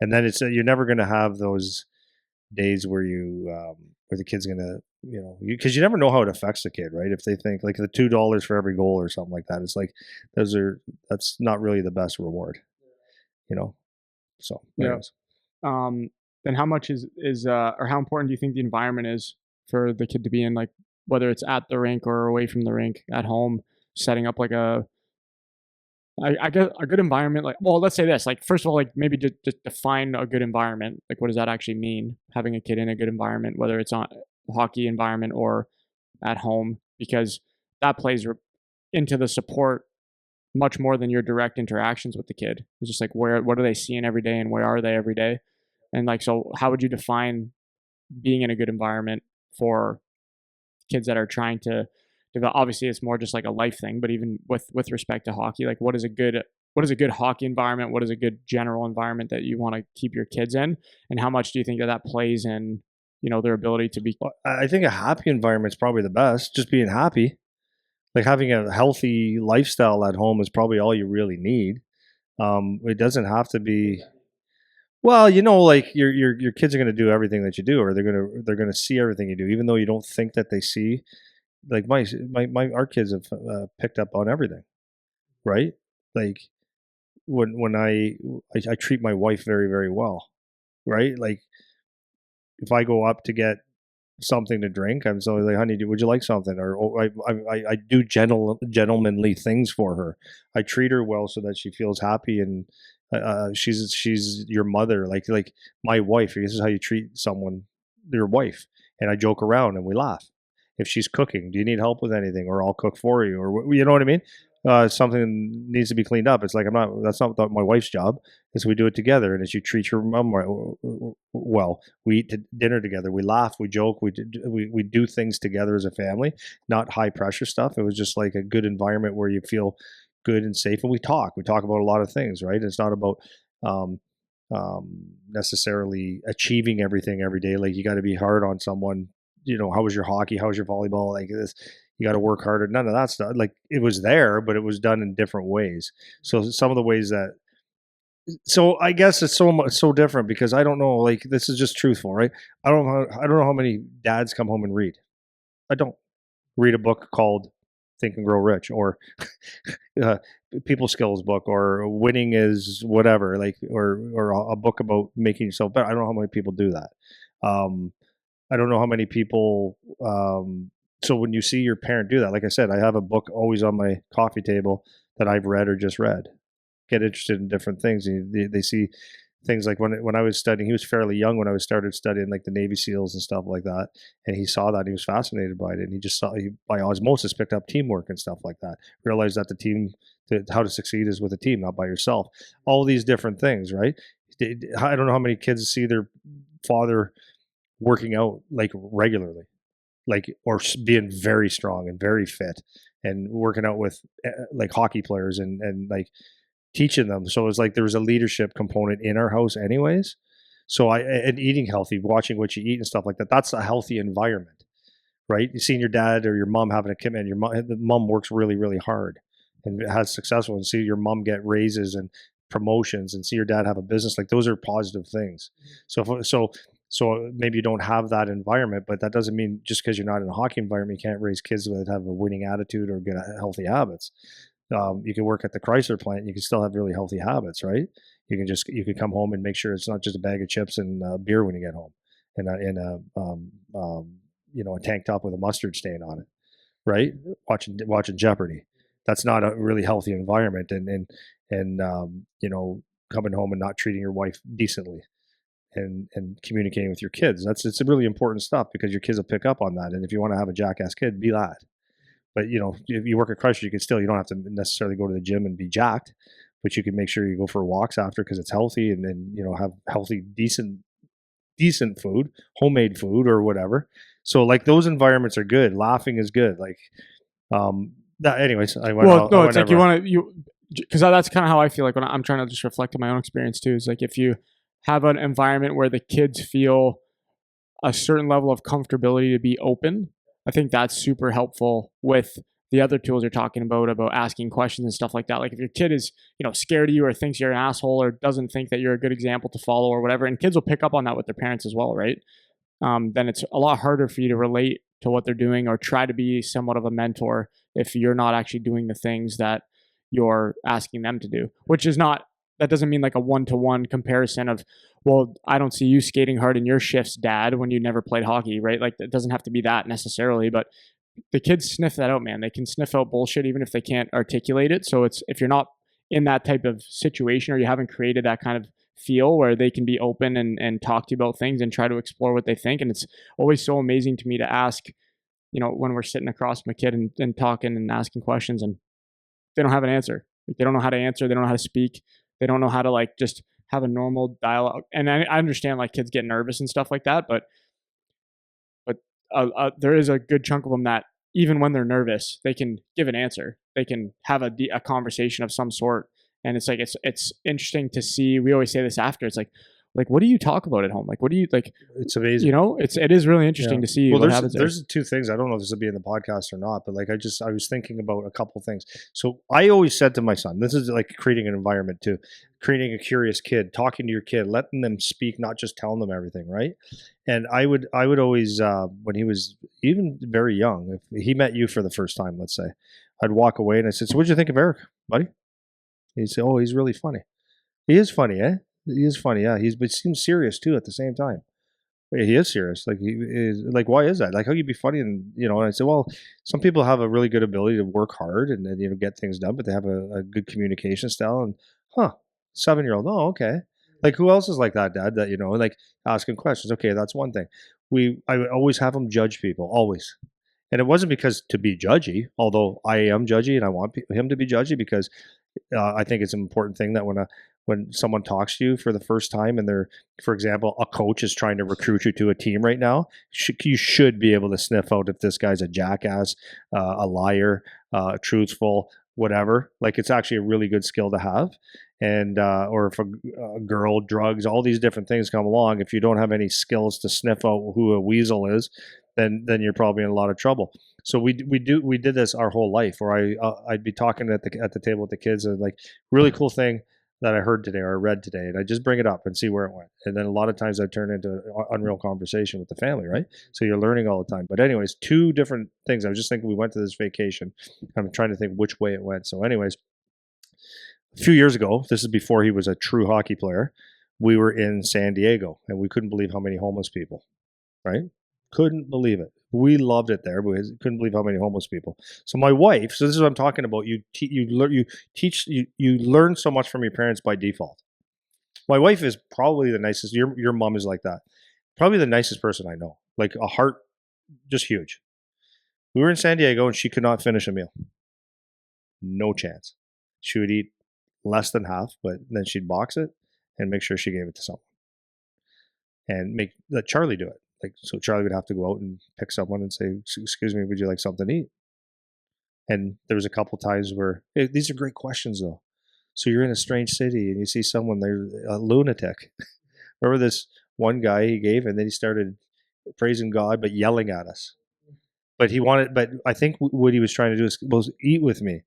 And then you're never going to have those days where where the kid's going to, because you never know how it affects the kid, right? If they think like the $2 for every goal or something like that, it's like, that's not really the best reward, you know. So anyways. Then how much is or how important do you think the environment is for the kid to be in, like whether it's at the rink or away from the rink, at home, setting up like I guess a good environment, like, well, let's say this, like, first of all, like, maybe just define a good environment. Like, what does that actually mean? Having a kid in a good environment, whether it's on a hockey environment or at home, because that plays into the support much more than your direct interactions with the kid. It's just like, what are they seeing every day and where are they every day? And like, so how would you define being in a good environment for kids that are trying to develop? Obviously it's more just like a life thing, but even with respect to hockey, like what is a good hockey environment? What is a good general environment that you want to keep your kids in? And how much do you think that plays in, their ability to be? Well, I think a happy environment is probably the best. Just being happy, like having a healthy lifestyle at home is probably all you really need. It doesn't have to be. Well, like your kids are going to do everything that you do, or they're gonna see everything you do, even though you don't think that they see. Like my our kids have picked up on everything, right? Like when I treat my wife very very well, right? Like if I go up to get something to drink, I'm so like, honey, would you like something? Or I do gentlemanly things for her. I treat her well so that she feels happy, and she's your mother, like my wife. This is how you treat someone, your wife. And I joke around and we laugh. If she's cooking, do you need help with anything, or I'll cook for you, or you know what I mean? Something needs to be cleaned up. It's like That's not my wife's job. Is we do it together, and as you treat your mom well, we eat dinner together, we laugh, we joke, we do things together as a family, not high pressure stuff. It was just like a good environment where you feel good and safe, and we talk about a lot of things, right? It's not about um, necessarily achieving everything every day. Like you got to be hard on someone. How was your hockey? How was your volleyball? Like this, you got to work harder. None of that stuff. Like it was there, but it was done in different ways. So some of the ways that so I guess it's so different because I don't know. Like this is just truthful, right? I don't know how many dads come home and read. I don't read a book called Think and Grow Rich, or uh, people skills book, or winning is whatever, like or a book about making yourself better. I don't know how many people do that. Um, I don't know how many people. So when you see your parent do that, like I said, I have a book always on my coffee table that I've read or just read. Get interested in different things. And they see things like when I was studying, he was fairly young when I was started studying like the Navy SEALs and stuff like that. And he saw that, and he was fascinated by it. And he just by osmosis picked up teamwork and stuff like that. Realized that how to succeed is with a team, not by yourself. All these different things, right? I don't know how many kids see their father working out like regularly, like, or being very strong and very fit and working out with like hockey players and like teaching them. So it was like there was a leadership component in our house, anyways. So and eating healthy, watching what you eat and stuff like that. That's a healthy environment, right? You seen your dad or your mom having a commitment. The mom works really, really hard and has successful, and see your mom get raises and promotions, and see your dad have a business. Like those are positive things. So maybe you don't have that environment, but that doesn't mean just because you're not in a hockey environment, you can't raise kids that have a winning attitude or get healthy habits. You can work at the Chrysler plant, and you can still have really healthy habits, right? You can come home and make sure it's not just a bag of chips and beer when you get home, and a tank top with a mustard stain on it, right? Watching Jeopardy. That's not a really healthy environment, and coming home and not treating your wife decently, and communicating with your kids. It's really important stuff because your kids will pick up on that. And if you want to have a jackass kid, be that. But if you work at Chrysler, you don't have to necessarily go to the gym and be jacked, but you can make sure you go for walks after because it's healthy, and then have healthy, decent food, homemade food or whatever. So like those environments are good. Laughing is good. Like that. Anyways, Well, I no, it's went like you over. want to because that's kind of how I feel like when I'm trying to just reflect on my own experience too. Is like if you have an environment where the kids feel a certain level of comfortability to be open, I think that's super helpful with the other tools you're talking about asking questions and stuff like that. Like if your kid is, scared of you or thinks you're an asshole or doesn't think that you're a good example to follow or whatever, and kids will pick up on that with their parents as well, right? Then it's a lot harder for you to relate to what they're doing or try to be somewhat of a mentor if you're not actually doing the things that you're asking them to do, which is not, that doesn't mean like a one-to-one comparison of, well, I don't see you skating hard in your shifts, dad, when you never played hockey, right? Like it doesn't have to be that necessarily, but the kids sniff that out, man. They can sniff out bullshit even if they can't articulate it. So it's, if you're not in that type of situation or you haven't created that kind of feel where they can be open and talk to you about things and try to explore what they think. And it's always so amazing to me to ask when we're sitting across from a kid and talking and asking questions, and they don't have an answer. Like, they don't know how to answer. They don't know how to speak. They don't know how to like just have a normal dialogue. And I understand like kids get nervous and stuff like that, but there is a good chunk of them that even when they're nervous, they can give an answer. They can have a conversation of some sort. And it's like it's interesting to see. We always say this after. It's like what do you talk about at home? Like what do you like? It's amazing. It is really interesting to see what happens. There's two things. I don't know if this will be in the podcast or not, but like I was thinking about a couple things. So I always said to my son, this is like creating an environment too, creating a curious kid, talking to your kid, letting them speak, not just telling them everything, right? And I would always when he was even very young, if he met you for the first time, let's say, I'd walk away and I said, "So what'd you think of Eric, buddy?" He'd say, "Oh, he's really funny." He is funny, eh? He is funny, yeah. But he seems serious too at the same time. He is serious. Like he is. Like, why is that? Like, how can you be funny? And and I said, well, some people have a really good ability to work hard and get things done, but they have a good communication style. And 7-year-old. Oh, okay. Like, who else is like that, Dad? That like asking questions. Okay, that's one thing. I would always have him judge people, always. And it wasn't because to be judgy, although I am judgy and I want him to be judgy because I think it's an important thing that when someone talks to you for the first time and they're, for example, a coach is trying to recruit you to a team right now, you should be able to sniff out if this guy's a jackass, a liar, truthful, whatever. Like, it's actually a really good skill to have. And or if a girl, drugs, all these different things come along, if you don't have any skills to sniff out who a weasel is, then you're probably in a lot of trouble. So we did this our whole life, where I'd be talking at the table with the kids and like, really cool thing that I heard today or I read today, and I just bring it up and see where it went. And then a lot of times I turn into unreal conversation with the family, right? So you're learning all the time. But anyways, two different things. I was just thinking, we went to this vacation. I'm trying to think which way it went. So anyways, a few years ago, this is before he was a true hockey player, we were in San Diego and we couldn't believe how many homeless people, right? Couldn't believe it. We loved it there, but we couldn't believe how many homeless people. So my wife, so this is what I'm talking about. You learn so much from your parents by default. My wife is probably the nicest. Your mom is like that. Probably the nicest person I know. Like, a heart, just huge. We were in San Diego and she could not finish a meal. No chance. She would eat less than half, but then she'd box it and make sure she gave it to someone. And let Charlie do it. Like, so Charlie would have to go out and pick someone and say, "Excuse me, would you like something to eat?" And there was a couple times where these are great questions though. So you're in a strange city and you see someone, they're a lunatic. Remember this one guy he gave, and then he started praising God but yelling at us. But I think what he was trying to do was eat with me.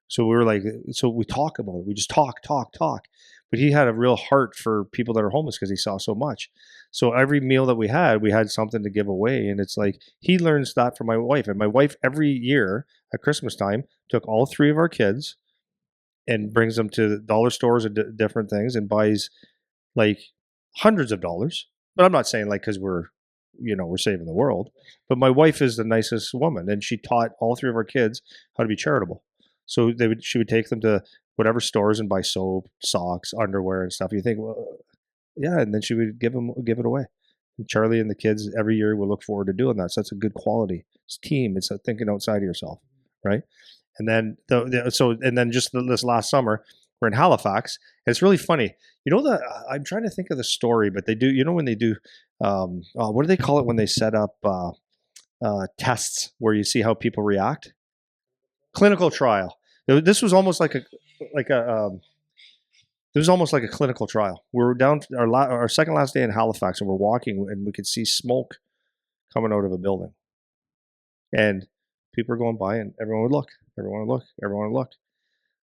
So we were like, so we talk about it. We just talk. But he had a real heart for people that are homeless because he saw so much. So every meal that we had something to give away. And it's like, he learns that from my wife. And my wife, every year at Christmas time, took all three of our kids and brings them to dollar stores and different things and buys like hundreds of dollars. But I'm not saying like because we're saving the world. But my wife is the nicest woman, and she taught all three of our kids how to be charitable. So she would take them to whatever stores and buy soap, socks, underwear, and stuff. You think, well, yeah, and then she would give it away. And Charlie and the kids every year will look forward to doing that. So that's a good quality. It's team. It's thinking outside of yourself, right? And then just this last summer, we're in Halifax. And it's really funny. I'm trying to think of the story, but they do. When they do, what do they call it when they set up tests where you see how people react? Clinical trial. This was almost like a clinical trial. We were down our second last day in Halifax, and we're walking, and we could see smoke coming out of a building, and people are going by, and everyone would look.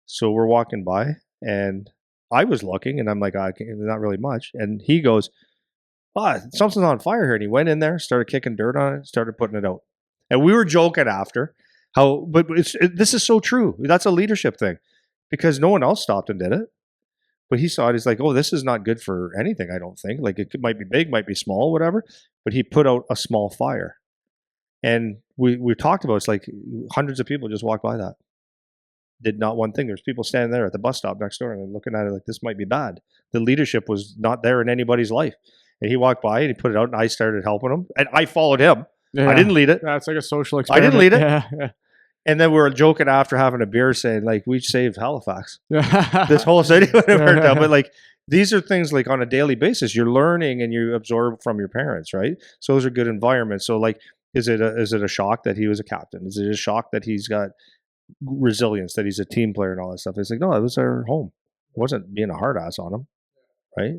So we're walking by, and I was looking, and I'm like, not really much. And he goes, something's on fire here. And he went in there, started kicking dirt on it, started putting it out. And we were joking after but this is so true. That's a leadership thing, because no one else stopped and did it. But he saw it. He's like, oh, this is not good for anything, I don't think. Like, it might be big, might be small, whatever. But he put out a small fire. And we talked about, it's like hundreds of people just walked by that. Did not one thing. There's people standing there at the bus stop next door and looking at it like, this might be bad. The leadership was not there in anybody's life. And he walked by and he put it out, and I started helping him. And I followed him. Yeah. I didn't lead it. Yeah, it's like a social I didn't experiment. lead it. Yeah. And then we were joking after having a beer, saying like we saved Halifax. Yeah. This whole city would have burnt down. Yeah. But like these are things like on a daily basis you're learning and you absorb from your parents, right? So those are good environments. So like, is it a shock that he was a captain? Is it a shock that he's got resilience, that he's a team player and all that stuff? It's like, no, it was our home. It wasn't being a hard ass on him, right?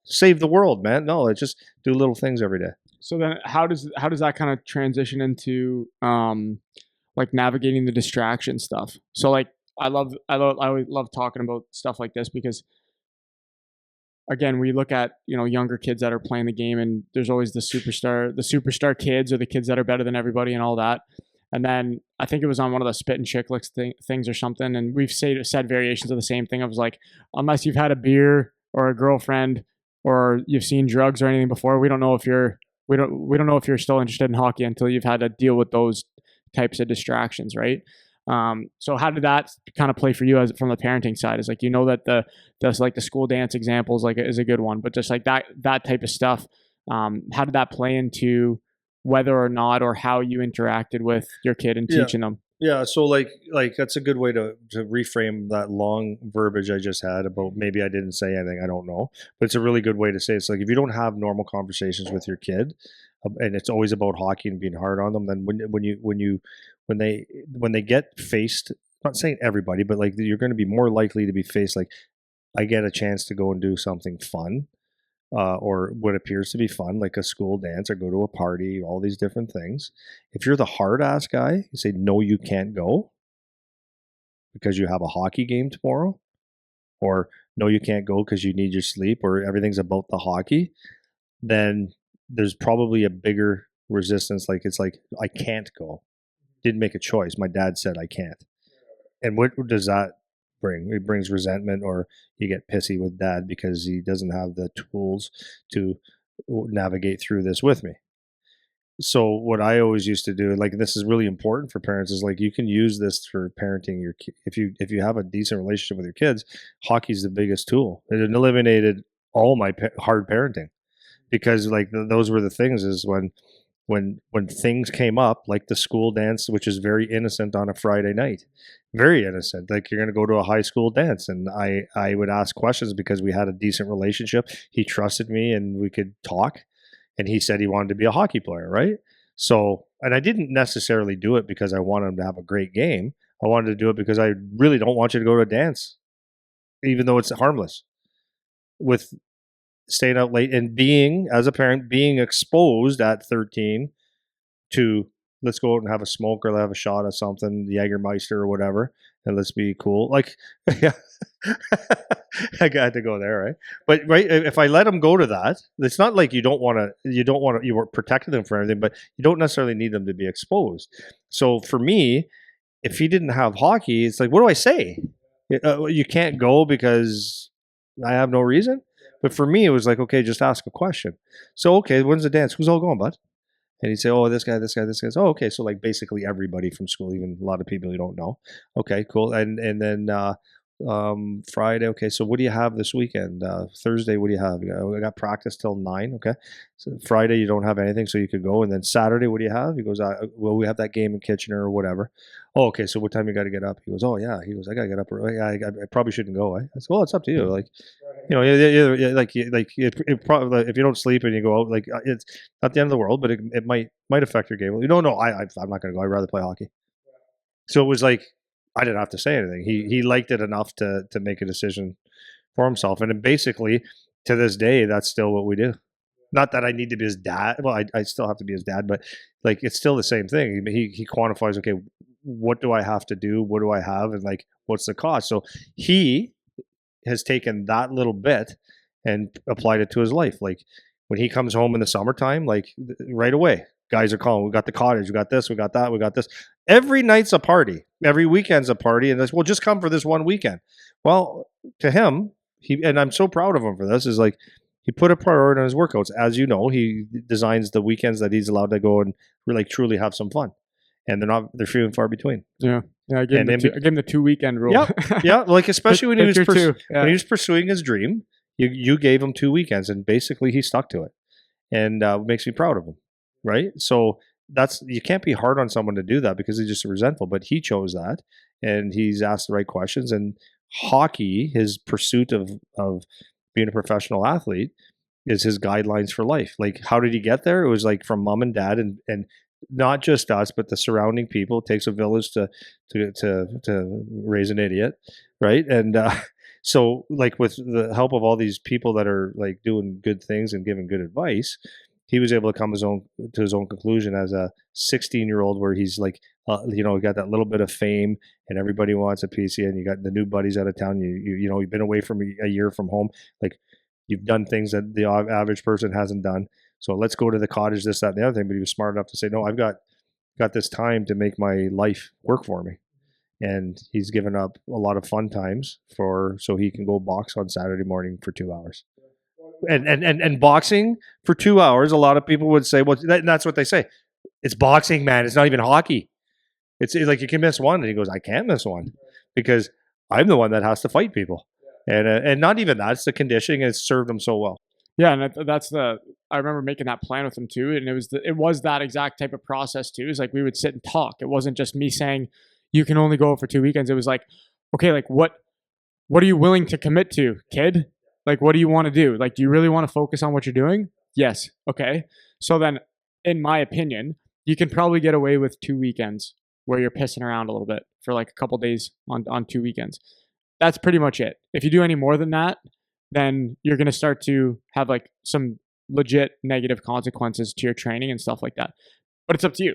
Save the world, man. No, it's just do little things every day. So then how does that kind of transition into like navigating the distraction stuff? So like I always love talking about stuff like this because again, we look at, younger kids that are playing the game and there's always the superstar kids or the kids that are better than everybody and all that. And then I think it was on one of the Spit and Chicklets things or something. And we've said variations of the same thing. I was like, unless you've had a beer or a girlfriend or you've seen drugs or anything before, we don't know if you're still interested in hockey until you've had to deal with those types of distractions, right? So how did that kind of play for you as from the parenting side? Is like, that that's like the school dance example is a good one, but just like that type of stuff. How did that play into whether or not or how you interacted with your kid and Yeah. teaching them? Yeah, so like that's a good way to reframe that long verbiage I just had about maybe I didn't say anything, I don't know. But it's a really good way to say it. It's like if you don't have normal conversations with your kid, and it's always about hockey and being hard on them, then when they get faced, I'm not saying everybody, but like you're going to be more likely to be faced like I get a chance to go and do something fun, or what appears to be fun, like a school dance or go to a party, all these different things. If you're the hard ass guy, you say, no, you can't go because you have a hockey game tomorrow, or no, you can't go because you need your sleep, or everything's about the hockey, then there's probably a bigger resistance. Like, it's like, I can't go. Didn't make a choice. My dad said I can't. And what does that bring? It brings resentment, or you get pissy with dad because he doesn't have the tools to navigate through this with me. So what I always used to do, like this is really important for parents, is like you can use this for parenting your if you have a decent relationship with your kids, hockey's the biggest tool. It eliminated all my hard parenting because like those were the things is when things came up like the school dance, which is very innocent on a Friday night, very innocent, like you're going to go to a high school dance, and I would ask questions because we had a decent relationship. He trusted me and we could talk, and he said he wanted to be a hockey player, right? So, and I didn't necessarily do it because I wanted him to have a great game. I wanted to do it because I really don't want you to go to a dance, even though it's harmless, with staying out late and being, as a parent, being exposed at 13 to let's go out and have a smoke or have a shot of something, Jägermeister or whatever, and let's be cool. Like, yeah, I got to go there, right? But right, if I let them go to that, it's not like you you were protecting them from everything, but you don't necessarily need them to be exposed. So for me, if he didn't have hockey, it's like, what do I say? You can't go because I have no reason. But for me, it was like, okay, just ask a question. So, okay, when's the dance? Who's all going, bud? And he'd say, oh, this guy, this guy, this guy. Oh, okay. So like basically everybody from school, even a lot of people you don't know. Okay, cool. And then Friday, okay, so what do you have this weekend? Thursday, what do you have? I got practice till 9. Okay. So Friday, you don't have anything, so you could go. And then Saturday, what do you have? He goes, well, we have that game in Kitchener or whatever. Oh, okay. So what time you got to get up? He goes, oh yeah. He goes, I got to get up early. I probably shouldn't go. I said, well, it's up to you. Like, it probably, if you don't sleep and you go out, like it's not the end of the world, but it might affect your game. No, I'm not going to go. I'd rather play hockey. So it was like I didn't have to say anything. He liked it enough to make a decision for himself, and basically to this day, that's still what we do. Not that I need to be his dad. Well, I still have to be his dad, but like it's still the same thing. He quantifies. Okay, what do I have to do? What do I have? And like, what's the cost? So he has taken that little bit and applied it to his life. Like when he comes home in the summertime, like right away, guys are calling. We got the cottage. We got this. We got that. We got this. Every night's a party. Every weekend's a party. And this, well, just come for this one weekend. Well, to him, and I'm so proud of him for this, is like he put a priority on his workouts. As you know, he designs the weekends that he's allowed to go and really truly have some fun. And they're few and far between. Yeah. Yeah, I gave him the 2 weekend rule. Yeah, yeah. Like especially when he was when he was pursuing his dream, you gave him 2 weekends, and basically he stuck to it, and it makes me proud of him, right? So that's you can't be hard on someone to do that because he's just resentful. But he chose that, and he's asked the right questions. And hockey, his pursuit of being a professional athlete, is his guidelines for life. Like, how did he get there? It was like from mom and dad, and not just us, but the surrounding people. It takes a village to raise an idiot, right? And so, like, with the help of all these people that are like doing good things and giving good advice, he was able to come to his own conclusion as a 16-year-old, where he's like, got that little bit of fame, and everybody wants a piece of you, and you got the new buddies out of town. You've been away from a year from home, like you've done things that the average person hasn't done. So let's go to the cottage, this, that, and the other thing. But he was smart enough to say, no, I've got this time to make my life work for me. And he's given up a lot of fun times so he can go box on Saturday morning for 2 hours. And boxing for 2 hours, a lot of people would say, well, that's what they say. It's boxing, man. It's not even hockey. It's like you can miss one. And he goes, I can't miss one because I'm the one that has to fight people. And not even that, it's the conditioning, and it's served him so well. Yeah, and I remember making that plan with him too, and it was that exact type of process too. It's like we would sit and talk. It wasn't just me saying you can only go for 2 weekends. It was like, okay, like what are you willing to commit to, kid? Like, what do you want to do? Like, do you really want to focus on what you're doing? Yes. Okay. So then, in my opinion, you can probably get away with 2 weekends where you're pissing around a little bit for like a couple days on 2 weekends. That's pretty much it. If you do any more than that, then you're going to start to have like some legit negative consequences to your training and stuff like that. But it's up to you.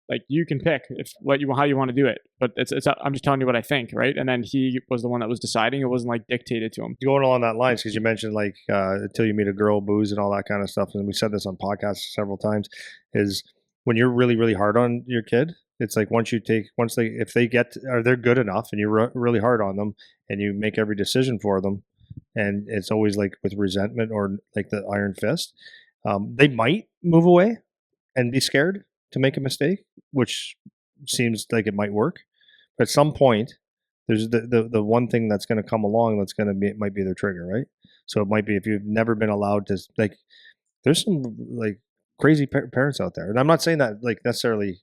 Like, you can pick how you want to do it. But I'm just telling you what I think, right? And then he was the one that was deciding. It wasn't like dictated to him. Going along that lines, because you mentioned like until you meet a girl, booze, and all that kind of stuff, and we said this on podcasts several times, is when you're really, really hard on your kid, it's like if they're good enough and you're really hard on them and you make every decision for them, and it's always like with resentment or like the iron fist, they might move away and be scared to make a mistake, which seems like it might work. But at some point, there's the one thing that's going to come along that's going to be, it might be their trigger, right? So it might be if you've never been allowed to, like, there's some like crazy parents out there, and I'm not saying that like necessarily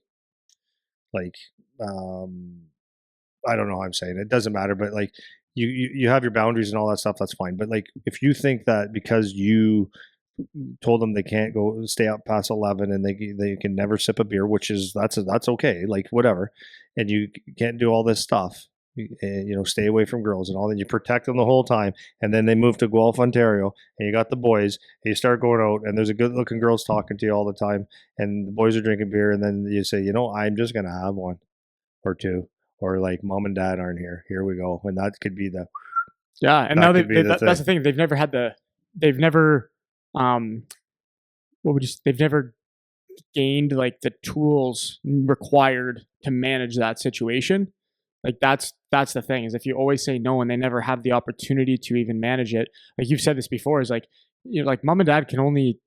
like I don't know how I'm saying it. It doesn't matter, but like you have your boundaries and all that stuff. That's fine. But like if you think that because you told them they can't go stay out past 11 and they can never sip a beer, which is that's okay, like whatever, and you can't do all this stuff, stay away from girls and all that, you protect them the whole time, and then they move to Guelph, Ontario, and you got the boys, and you start going out and there's a good looking girls talking to you all the time, and the boys are drinking beer, and then you say, I'm just gonna have one or two, or like mom and dad aren't here we go, and that could be the yeah. And now that's the thing, they've never they've never gained like the tools required to manage that situation. Like that's the thing, is if you always say no and they never have the opportunity to even manage it, like you've said this before, is like, like mom and dad can only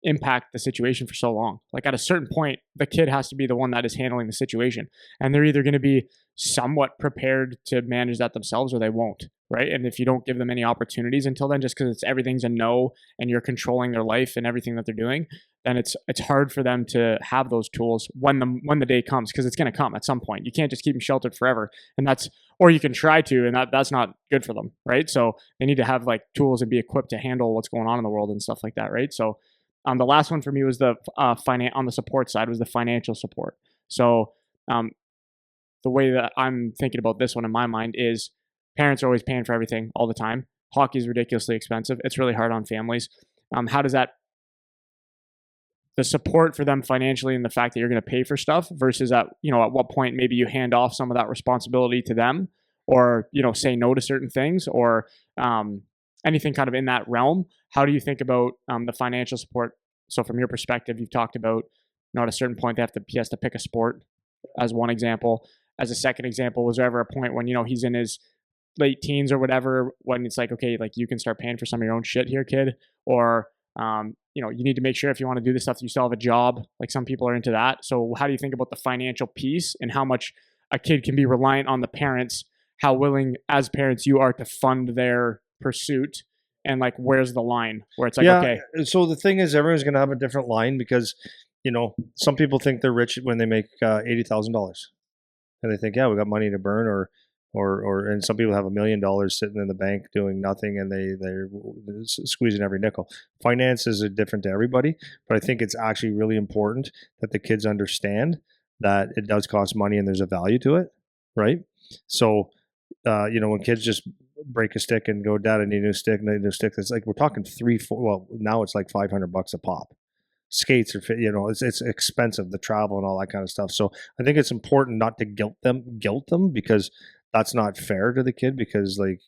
impact the situation for so long. Like at a certain point, the kid has to be the one that is handling the situation, and they're either going to be somewhat prepared to manage that themselves or they won't, right? And if you don't give them any opportunities until then, just because everything's a no and you're controlling their life and everything that they're doing, then it's hard for them to have those tools when the day comes, because it's going to come at some point. You can't just keep them sheltered forever, and or you can try to, and that's not good for them, right? So they need to have like tools and be equipped to handle what's going on in the world and stuff like that, right? So the last one for me was the on the support side was the financial support. So the way that I'm thinking about this one in my mind is parents are always paying for everything all the time. Hockey is ridiculously expensive. It's really hard on families. How does the support for them financially and the fact that you're going to pay for stuff versus at what point maybe you hand off some of that responsibility to them, or, say no to certain things, or anything kind of in that realm. How do you think about the financial support? So from your perspective, you've talked about, at a certain point he has to pick a sport as one example. As a second example, was there ever a point when, he's in his late teens or whatever, when it's like, okay, like you can start paying for some of your own shit here, kid, or you need to make sure if you want to do this stuff, you still have a job. Like some people are into that. So how do you think about the financial piece and how much a kid can be reliant on the parents, how willing as parents you are to fund their pursuit, and like where's the line where it's like, okay. So the thing is, everyone's going to have a different line, because some people think they're rich when they make $80,000, and they think, yeah, we got money to burn, and some people have $1 million sitting in the bank doing nothing, and they're squeezing every nickel. Finances are different to everybody, but I think it's actually really important that the kids understand that it does cost money and there's a value to it, right? So, when kids just break a stick and go, Dad, I need a new stick, it's like we're talking 3, 4. Well, now it's like $500 a pop. Skates are, it's expensive, the travel and all that kind of stuff. So I think it's important not to guilt them, because that's not fair to the kid, because like,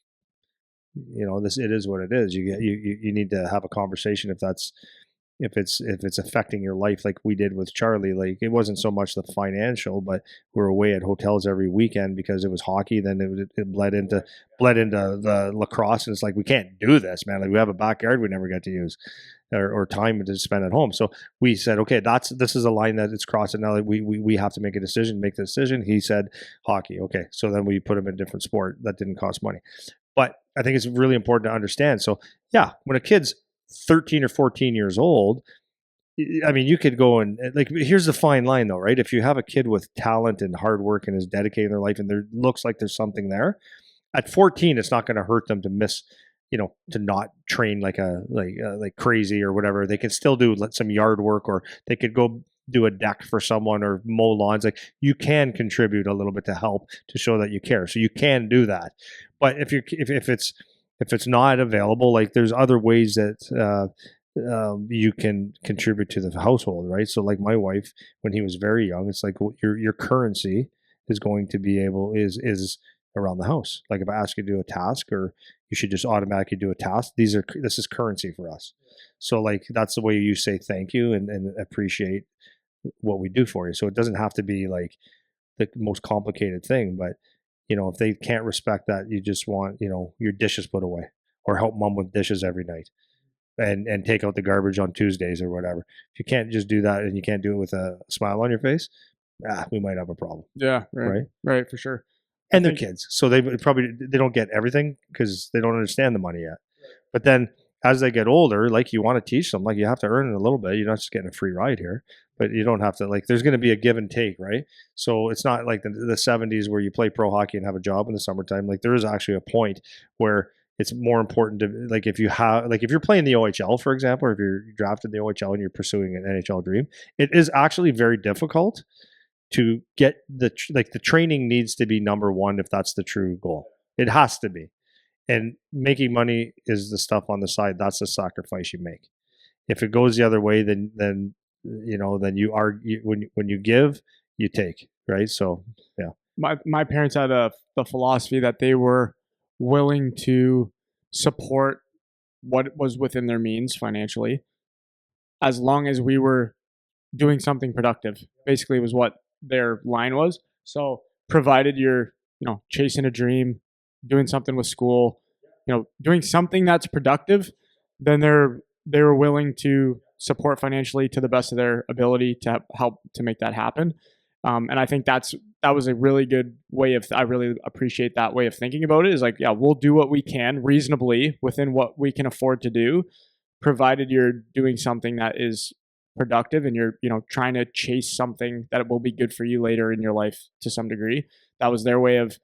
this, it is what it is. You need to have a conversation if it's affecting your life, like we did with Charlie. Like, it wasn't so much the financial, but we're away at hotels every weekend because it was hockey. Then it bled into the lacrosse, and it's like, we can't do this, man. Like, we have a backyard we never get to use, or time to spend at home. So we said, okay, this is a line that it's crossing now. That we have to make the decision. He said hockey. Okay, so then we put him in a different sport that didn't cost money. But I think it's really important to understand. So yeah, when a kid's 13 or 14 years old, I mean, you could go and, like, here's the fine line though, right? If you have a kid with talent and hard work and is dedicating their life, and there looks like there's something there, at 14, it's not going to hurt them to miss, to not train like crazy or whatever. They can still do some yard work, or they could go do a deck for someone or mow lawns. Like, you can contribute a little bit to help, to show that you care. So you can do that. But if it's not available, like, there's other ways that you can contribute to the household, right? So like my wife, when he was very young, it's like, your currency is going to be is around the house. Like, if I ask you to do a task, or you should just automatically do a task, this is currency for us. So like, that's the way you say thank you and appreciate what we do for you. So it doesn't have to be like the most complicated thing, but if they can't respect that, you just want, your dishes put away, or help mom with dishes every night, and take out the garbage on Tuesdays or whatever. If you can't just do that, and you can't do it with a smile on your face, we might have a problem. Yeah, right, right? Right, for sure. And they're kids, so they don't get everything because they don't understand the money yet. But then as they get older, like, you want to teach them, like, you have to earn it a little bit. You're not just getting a free ride here, but you don't have to, like, there's going to be a give and take, right? So it's not like the 70s where you play pro hockey and have a job in the summertime. Like, there is actually a point where it's more important to, like, if you're playing the OHL, for example, or if you're drafted in the OHL and you're pursuing an NHL dream, it is actually very difficult to get the training needs to be number one if that's the true goal. It has to be. And making money is the stuff on the side. That's the sacrifice you make. If it goes the other way, then when you give, you take, right? So yeah. My parents had the philosophy that they were willing to support what was within their means financially, as long as we were doing something productive. Basically, was what their line was. So, provided you're, chasing a dream, doing something with school, doing something that's productive, then they were willing to support financially to the best of their ability to help to make that happen. And I think that was a really good way of. I really appreciate that way of thinking about it. Is like, yeah, we'll do what we can reasonably within what we can afford to do, provided you're doing something that is productive, and you're, trying to chase something that will be good for you later in your life to some degree. That was their way of.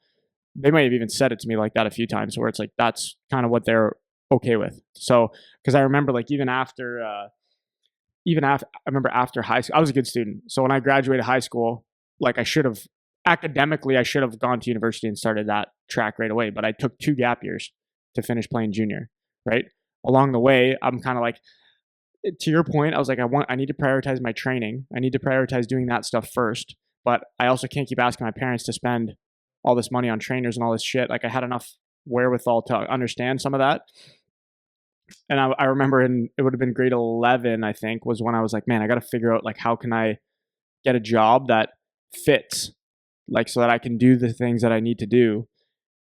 They might have even said it to me like that a few times, where it's like that's kind of what they're okay with. So, because I remember, like, I remember after high school, I was a good student. So when I graduated high school, like, academically, I should have gone to university and started that track right away. But I took 2 gap years to finish playing junior, right? Along the way, I'm kind of like, to your point, I was like, I need to prioritize my training. I need to prioritize doing that stuff first. But I also can't keep asking my parents to spend all this money on trainers and all this shit. Like, I had enough wherewithal to understand some of that. And I remember it would have been grade 11, I think, was when I was like, man, I got to figure out, like, how can I get a job that fits, like, so that I can do the things that I need to do.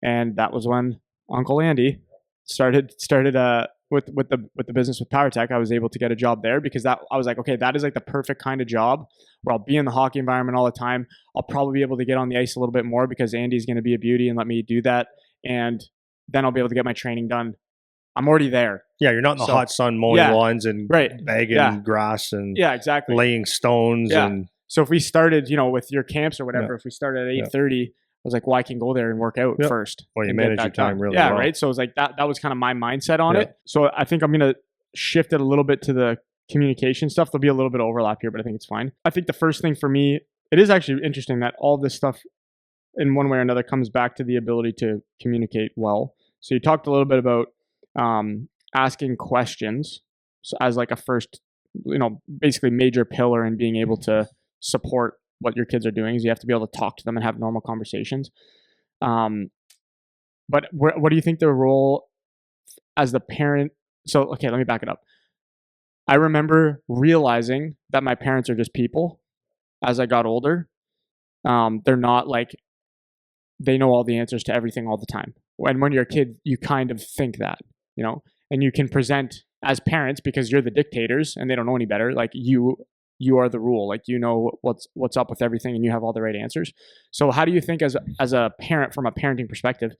And that was when Uncle Andy started with the business with PowerTech. I was able to get a job there because I was like, okay, that is like the perfect kind of job where I'll be in the hockey environment all the time. I'll probably be able to get on the ice a little bit more because Andy's going to be a beauty and let me do that. And then I'll be able to get my training done I'm already there. Yeah, you're not in the So, hot sun mowing yeah, lawns and right. bagging Yeah. grass and Yeah, exactly. laying stones Yeah. and So if we started, with your camps or yeah, whatever, if we started at yeah, 8:30, I was like, well, I can go there and work out yeah. first Well, you and get manage your that done. time really Yeah, well. right. So it was like that was kind of my mindset on Yeah. it. So I think I'm gonna shift it a little bit to the communication stuff. There'll be a little bit of overlap here, but I think it's fine. I think the first thing for me, it is actually interesting that all this stuff in one way or another comes back to the ability to communicate well. So you talked a little bit about asking questions as like a first, basically major pillar in being able to support what your kids are doing is you have to be able to talk to them and have normal conversations. But what do you think the role as the parent? So, okay, let me back it up. I remember realizing that my parents are just people as I got older. They're not like they know all the answers to everything all the time. And when you're a kid, you kind of think that, and you can present as parents because you're the dictators and they don't know any better. Like you are the rule. Like what's up with everything and you have all the right answers. So how do you think as a parent from a parenting perspective,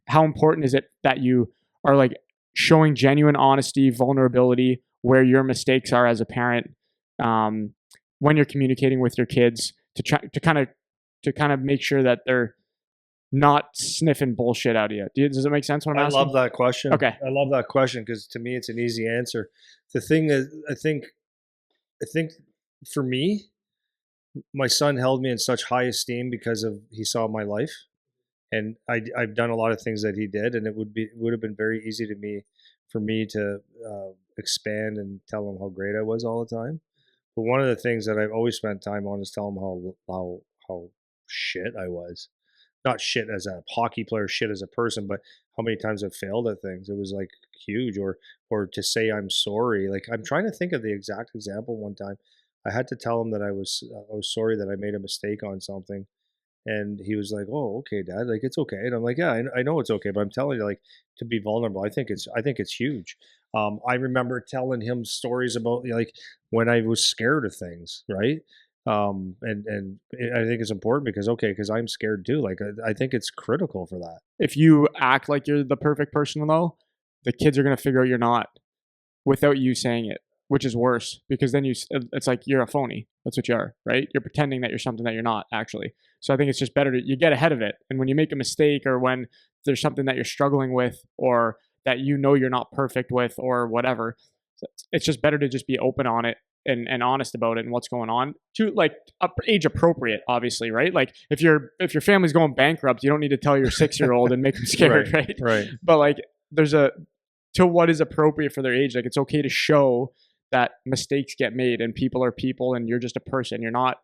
how important is it that you are like showing genuine honesty, vulnerability, where your mistakes are as a parent, when you're communicating with your kids to kind of make sure that they're not sniffing bullshit out of you. Does it make sense what I'm I asking? love that question. Okay. I love that question because to me it's an easy answer. The thing is, I think for me, my son held me in such high esteem because of he saw my life, and I've done a lot of things that he did, and it would have been very easy to me for me to expand and tell him how great I was all the time. But one of the things that I've always spent time on is tell him how shit I was. Not shit as a hockey player, shit as a person, but how many times I've failed at things. It was like huge, or to say I'm sorry. Like I'm trying to think of the exact example. One time, I had to tell him that I was sorry that I made a mistake on something, and he was like, "Oh, okay, Dad. Like it's okay." And I'm like, "Yeah, I know it's okay, but I'm telling you, like to be vulnerable. I think it's huge." I remember telling him stories about like when I was scared of things, right? And I think it's important because I'm scared too. Like I think it's critical for that. If you act like you're the perfect person though, the kids are going to figure out you're not without you saying it, which is worse because then it's like you're a phony. That's what you are, right? You're pretending that you're something that you're not actually. So I think it's just better you get ahead of it. And when you make a mistake or when there's something that you're struggling with or that you're not perfect with or whatever, it's just better to just be open on it and honest about it and what's going on to like age appropriate, obviously, right? Like if your family's going bankrupt, you don't need to tell your 6-year-old and make them scared, right? Right. But like there's a to what is appropriate for their age. Like it's okay to show that mistakes get made and people are people and you're just a person. You're not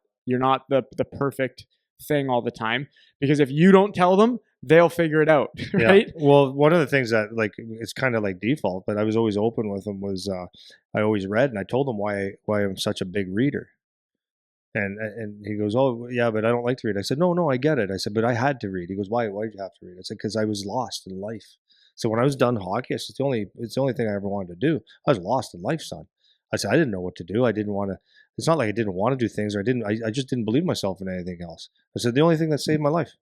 the perfect thing all the time because if you don't tell them, they'll figure it out, right? Yeah. Well, one of the things that like it's kind of like default, but I was always open with him was I always read, and I told him why I'm such a big reader. And he goes, "Oh yeah, but I don't like to read." I said, "No, I get it." I said, "But I had to read." He goes, "Why did you have to read?" I said, "Because I was lost in life." So when I was done hockey, it's the only thing I ever wanted to do. I was lost in life, son. I said I didn't know what to do. I didn't want to. It's not like I didn't want to do things, or I didn't. I just didn't believe myself in anything else. I said the only thing that saved my life,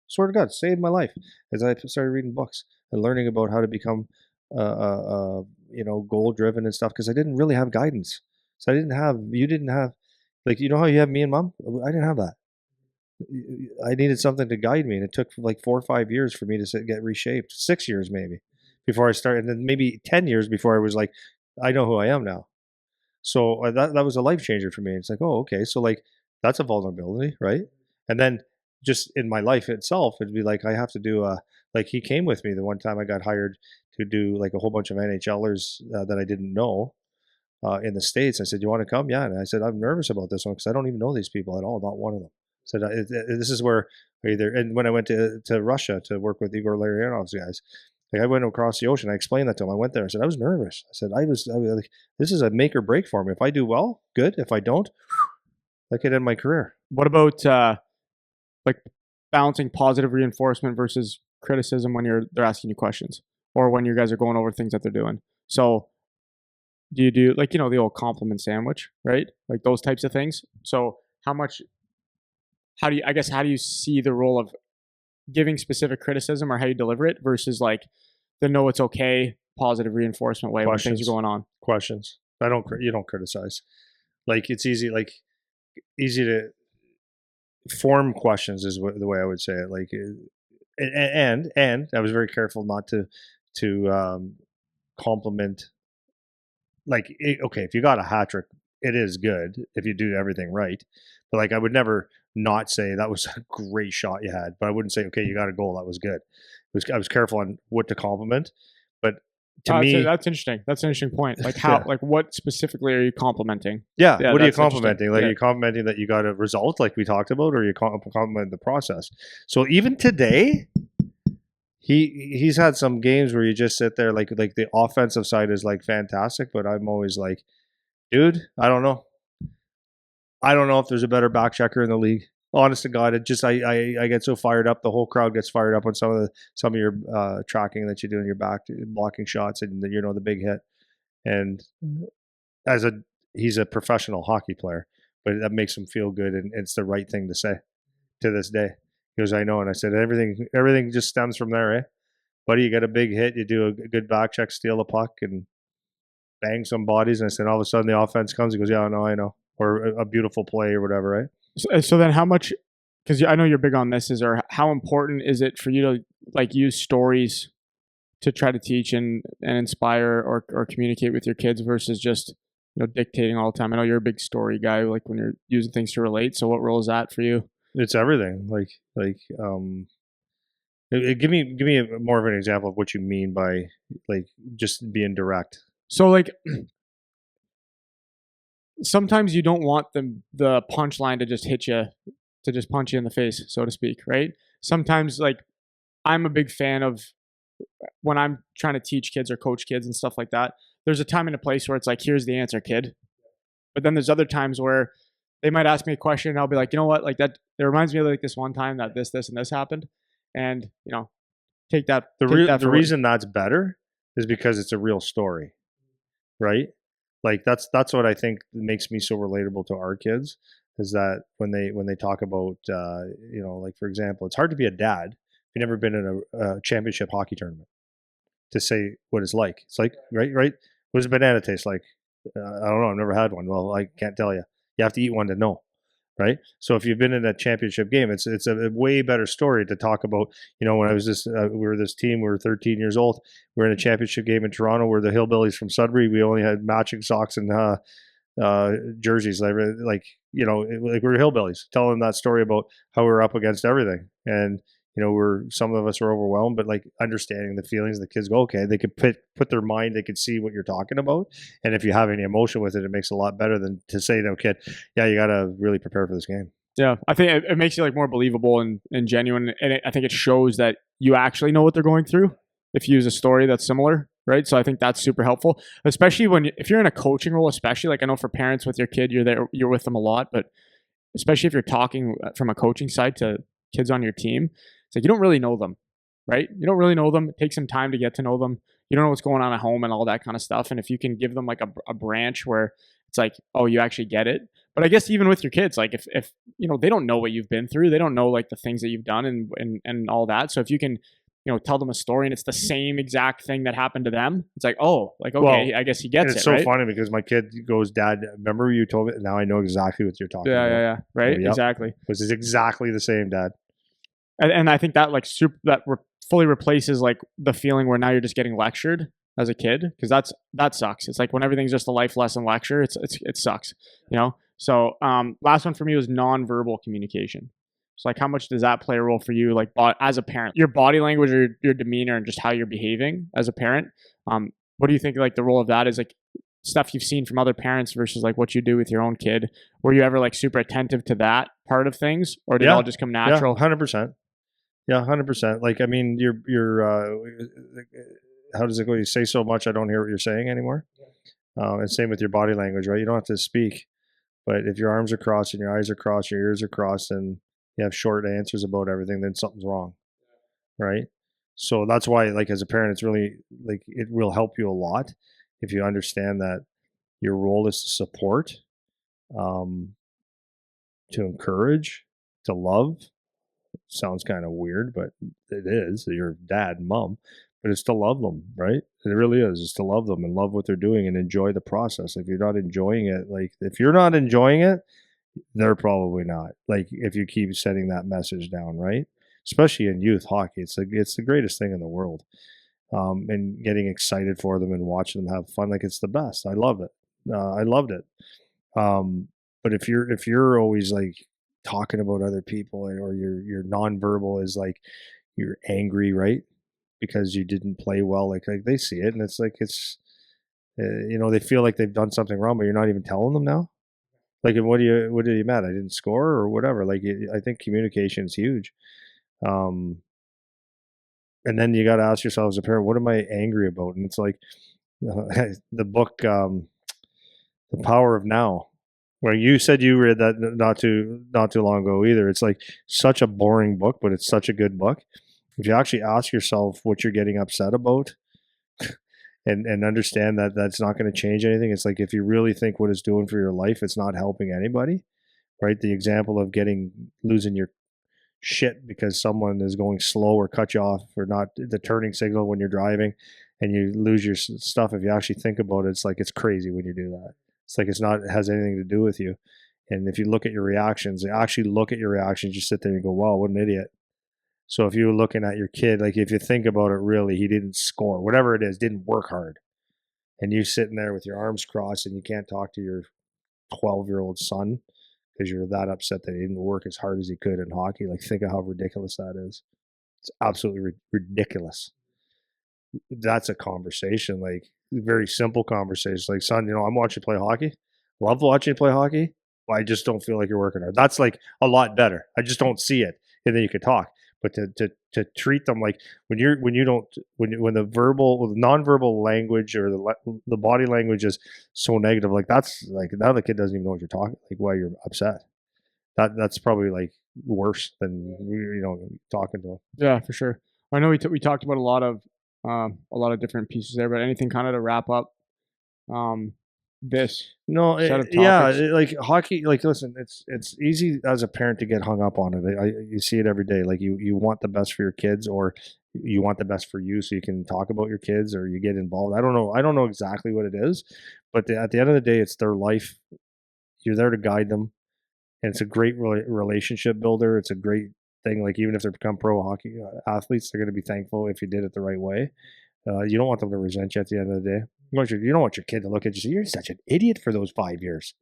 swear to God, saved my life, is I started reading books and learning about how to become, goal driven and stuff because I didn't really have guidance. So you didn't have like, you know how you have me and mom? I didn't have that. I needed something to guide me, and it took like 4 or 5 years for me to get reshaped. 6 years maybe before I started, and then maybe 10 years before I was like, I know who I am now. So that was a life changer for me. It's like, oh, okay, so like that's a vulnerability, right? And then just in my life itself, it'd be like I have to do like he came with me the one time I got hired to do like a whole bunch of NHLers that I didn't know in the States. I said, "You want to come?" Yeah. And I said, "I'm nervous about this one because I don't even know these people at all, not one of them." I said, "This is where either." And when I went to Russia to work with Igor Larionov's guys, like I went across the ocean. I explained that to him. I went there. I said, "I was nervous." I said, I was like, this is a make or break for me. If I do well, good. If I don't, that could end my career." What about like balancing positive reinforcement versus criticism when they're asking you questions or when you guys are going over things that they're doing? So do you do like the old compliment sandwich, right? Like those types of things. So how do you see the role of giving specific criticism or how you deliver it versus like the no, it's okay, positive reinforcement way when things are Questions. going on. Questions. You don't criticize. Like it's easy to form questions is the way I would say it. Like, and I was very careful not to compliment. Like, okay, if you got a hat trick, it is good if you do everything right. But like, I would never not say that was a great shot you had. But I wouldn't say, okay, you got a goal, that was good. I was careful on what to compliment. But to me, That's interesting. That's an interesting point. Like yeah, like what specifically are you complimenting? yeah. Yeah, What are you that's interesting. complimenting? Like, Yeah. are you complimenting that you got a result, like we talked about, or you compliment the process? So even today, he's had some games where you just sit there, like the offensive side is like fantastic, but I'm always like, dude, I don't know if there's a better back checker in the league. Honest to God, it just I get so fired up. The whole crowd gets fired up on some of your tracking that you do in your back blocking shots and the big hit. And as a he's a professional hockey player, but that makes him feel good, and it's the right thing to say to this day. He goes, I know, and I said everything just stems from there, eh? Buddy, you get a big hit, you do a good back check, steal a puck, and bang some bodies. And I said, all of a sudden the offense comes. He goes, yeah, no, I know, or a beautiful play or whatever, right? So then how much, because I know you're big on this, or how important is it for you to like use stories to try to teach and inspire or communicate with your kids versus just dictating all the time? I know you're a big story guy, like when you're using things to relate. So what role is that for you? It's everything. Give me more of an example of what you mean by like just being direct. So like sometimes you don't want the punchline to just hit you, to just punch you in the face, so to speak, right? Sometimes like I'm a big fan of when I'm trying to teach kids or coach kids and stuff like that. There's a time and a place where it's like, here's the answer, kid. But then there's other times where they might ask me a question and I'll be like, you know what, like that, it reminds me of like this one time that this and this happened, and take that The for what. reason that's better is because it's a real story, right? Like that's what I think makes me so relatable to our kids is that when they talk about like for example, it's hard to be a dad if you've never been in a championship hockey tournament to say what it's like. It's like right. What does a banana taste like? I don't know. I've never had one. Well, I can't tell you. You have to eat one to know, right? So if you've been in a championship game, it's a way better story to talk about. When I was we were this team. We were 13 years old. We were in a championship game in Toronto. We're the hillbillies from Sudbury. We only had matching socks and jerseys. Like we were hillbillies, telling that story about how we were up against everything, and some of us were overwhelmed, but like understanding the feelings, the kids go, okay, they could put their mind, they could see what you're talking about, and if you have any emotion with it, it makes it a lot better than to say to a kid, yeah, you got to really prepare for this game. Yeah, I think it makes you like more believable and genuine, and I think it shows that you actually know what they're going through if you use a story that's similar, right? So I think that's super helpful, especially if you're in a coaching role, especially like I know for parents with your kid, you're with them a lot, but especially if you're talking from a coaching side to kids on your team, it's like you don't really know them, right? You don't really know them. It takes some time to get to know them. You don't know what's going on at home and all that kind of stuff. And if you can give them like a branch where it's like, oh, you actually get it. But I guess even with your kids, like if they don't know what you've been through, they don't know like the things that you've done and all that. So if you can tell them a story and it's the same exact thing that happened to them, it's like, oh, like, okay, Well, I guess he and gets it's it, so right? funny because my kid goes, Dad, remember you told me? Now I know exactly what you're talking about. Yeah, right, Yep. exactly. This is exactly the same, Dad. And I think that like fully replaces like the feeling where now you're just getting lectured as a kid, because that sucks. It's like when everything's just a life lesson lecture, it sucks, So last one for me was nonverbal communication. So like how much does that play a role for you, like as a parent, your body language or your demeanor and just how you're behaving as a parent? What do you think like the role of that is, like stuff you've seen from other parents versus like what you do with your own kid? Were you ever like super attentive to that part of things, or did it all just come natural? 100%. Yeah, 100%. Like, I mean, how does it go? You say so much, I don't hear what you're saying anymore. And same with your body language, right? You don't have to speak, but if your arms are crossed and your eyes are crossed, your ears are crossed, and you have short answers about everything, then something's wrong, right? So that's why, like, as a parent, it's really like it will help you a lot if you understand that your role is to support, um, to encourage, to love. Sounds kind of weird, but it is. Your dad and mom, but it's to love them, right? It really is. It's to love them and love what they're doing and enjoy the process. If you're not enjoying it, like if you're not enjoying it, they're probably not. Like if you keep sending that message down, right? Especially in youth hockey, it's the greatest thing in the world. And getting excited for them and watching them have fun, like it's the best. I love it. I loved it. Um, but if you're always like talking about other people, or your nonverbal is like you're angry, right? Because you didn't play well, like they see it, and it's like they feel like they've done something wrong, but you're not even telling them now. Like, and what are you mad? I didn't score or whatever. Like, I think communication is huge. Um, and then you got to ask yourself as a parent, what am I angry about? And it's like the book, The Power of Now, where you said you read that not too long ago either. It's like such a boring book, but it's such a good book. If you actually ask yourself what you're getting upset about, and understand that that's not going to change anything. It's like if you really think what it's doing for your life, it's not helping anybody, right? The example of losing your shit because someone is going slow or cut you off or not the turning signal when you're driving, and you lose your stuff. If you actually think about it, it's like it's crazy when you do that. It's like it has anything to do with you. And if you look at your reactions, you sit there and go, wow, what an idiot. So if you're looking at your kid, like if you think about it, really, he didn't score, whatever it is, didn't work hard, and you sitting there with your arms crossed and you can't talk to your 12-year-old son because you're that upset that he didn't work as hard as he could in hockey. Like, think of how ridiculous that is. It's absolutely ridiculous. That's a conversation, like very simple conversation. Like, son, I'm watching you play hockey. Love watching you play hockey. Well, I just don't feel like you're working hard. That's like a lot better. I just don't see it, and then you could talk. But to treat them like when the nonverbal language or the body language is so negative, like that's like now the kid doesn't even know what you're talking, like why you're upset. That's probably like worse than talking to them. Yeah, for sure. I know we talked about a lot of different pieces there, but anything kind of to wrap up um, this No, set of yeah, topics? like hockey. Like, listen, it's easy as a parent to get hung up on it. You see it every day. Like, you want the best for your kids, or you want the best for you, so you can talk about your kids, or you get involved. I don't know. I don't know exactly what it is, but at the end of the day, it's their life. You're there to guide them, and it's a great relationship builder. It's a great thing. Like, even if they become pro hockey athletes, they're going to be thankful if you did it the right way. You don't want them to resent you at the end of the day. You don't want your kid to look at you and say, "You're such an idiot for those 5 years."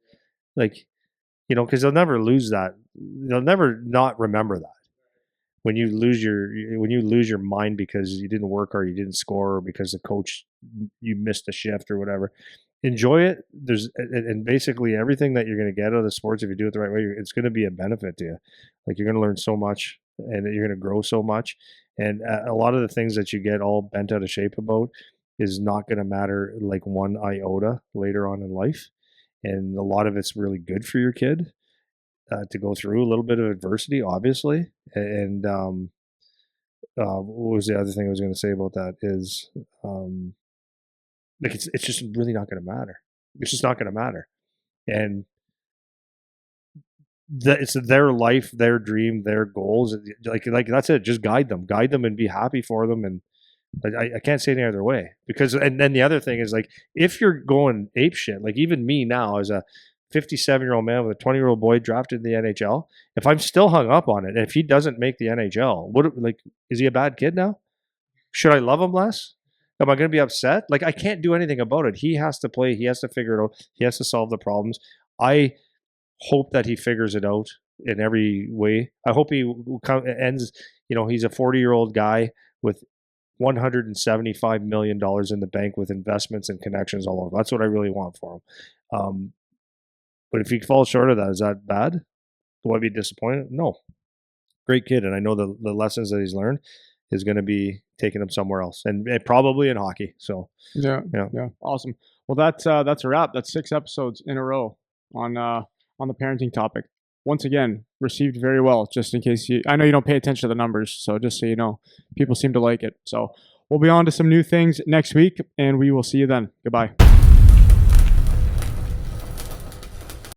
Like, because they'll never lose that. They'll never not remember that. When you lose your mind because you didn't work or you didn't score or because the coach, you missed a shift or whatever. Enjoy it. And basically everything that you're going to get out of the sports, if you do it the right way, it's going to be a benefit to you. Like, you're going to learn so much, and you're going to grow so much. And a lot of the things that you get all bent out of shape about is not going to matter like one iota later on in life. And a lot of it's really good for your kid to go through a little bit of adversity, obviously. And what was the other thing I was going to say about that is like it's just really not going to matter. It's just not going to matter. And it's their life, their dream, their goals. Like that's it. Just guide them, and be happy for them. And I can't say any other way, because, and then the other thing is, like, if you're going ape shit, like even me now as a 57-year-old man with a 20-year-old boy drafted in the NHL, if I'm still hung up on it, and if he doesn't make the NHL, is he a bad kid now? Should I love him less? Am I going to be upset? Like, I can't do anything about it. He has to play. He has to figure it out. He has to solve the problems. I hope that he figures it out in every way. I hope he ends, he's a 40-year-old guy with $175 million in the bank with investments and connections all over. That's what I really want for him. But if he falls short of that, is that bad? Will I be disappointed? No. Great kid. And I know the lessons that he's learned is going to be taking him somewhere else, and probably in hockey. So, Yeah, yeah, awesome. Well, that's a wrap. That's 6 episodes in a row on the parenting topic. Once again, received very well. Just in case I know you don't pay attention to the numbers, so just so you know, people seem to like it. So we'll be on to some new things next week, and we will see you then. Goodbye.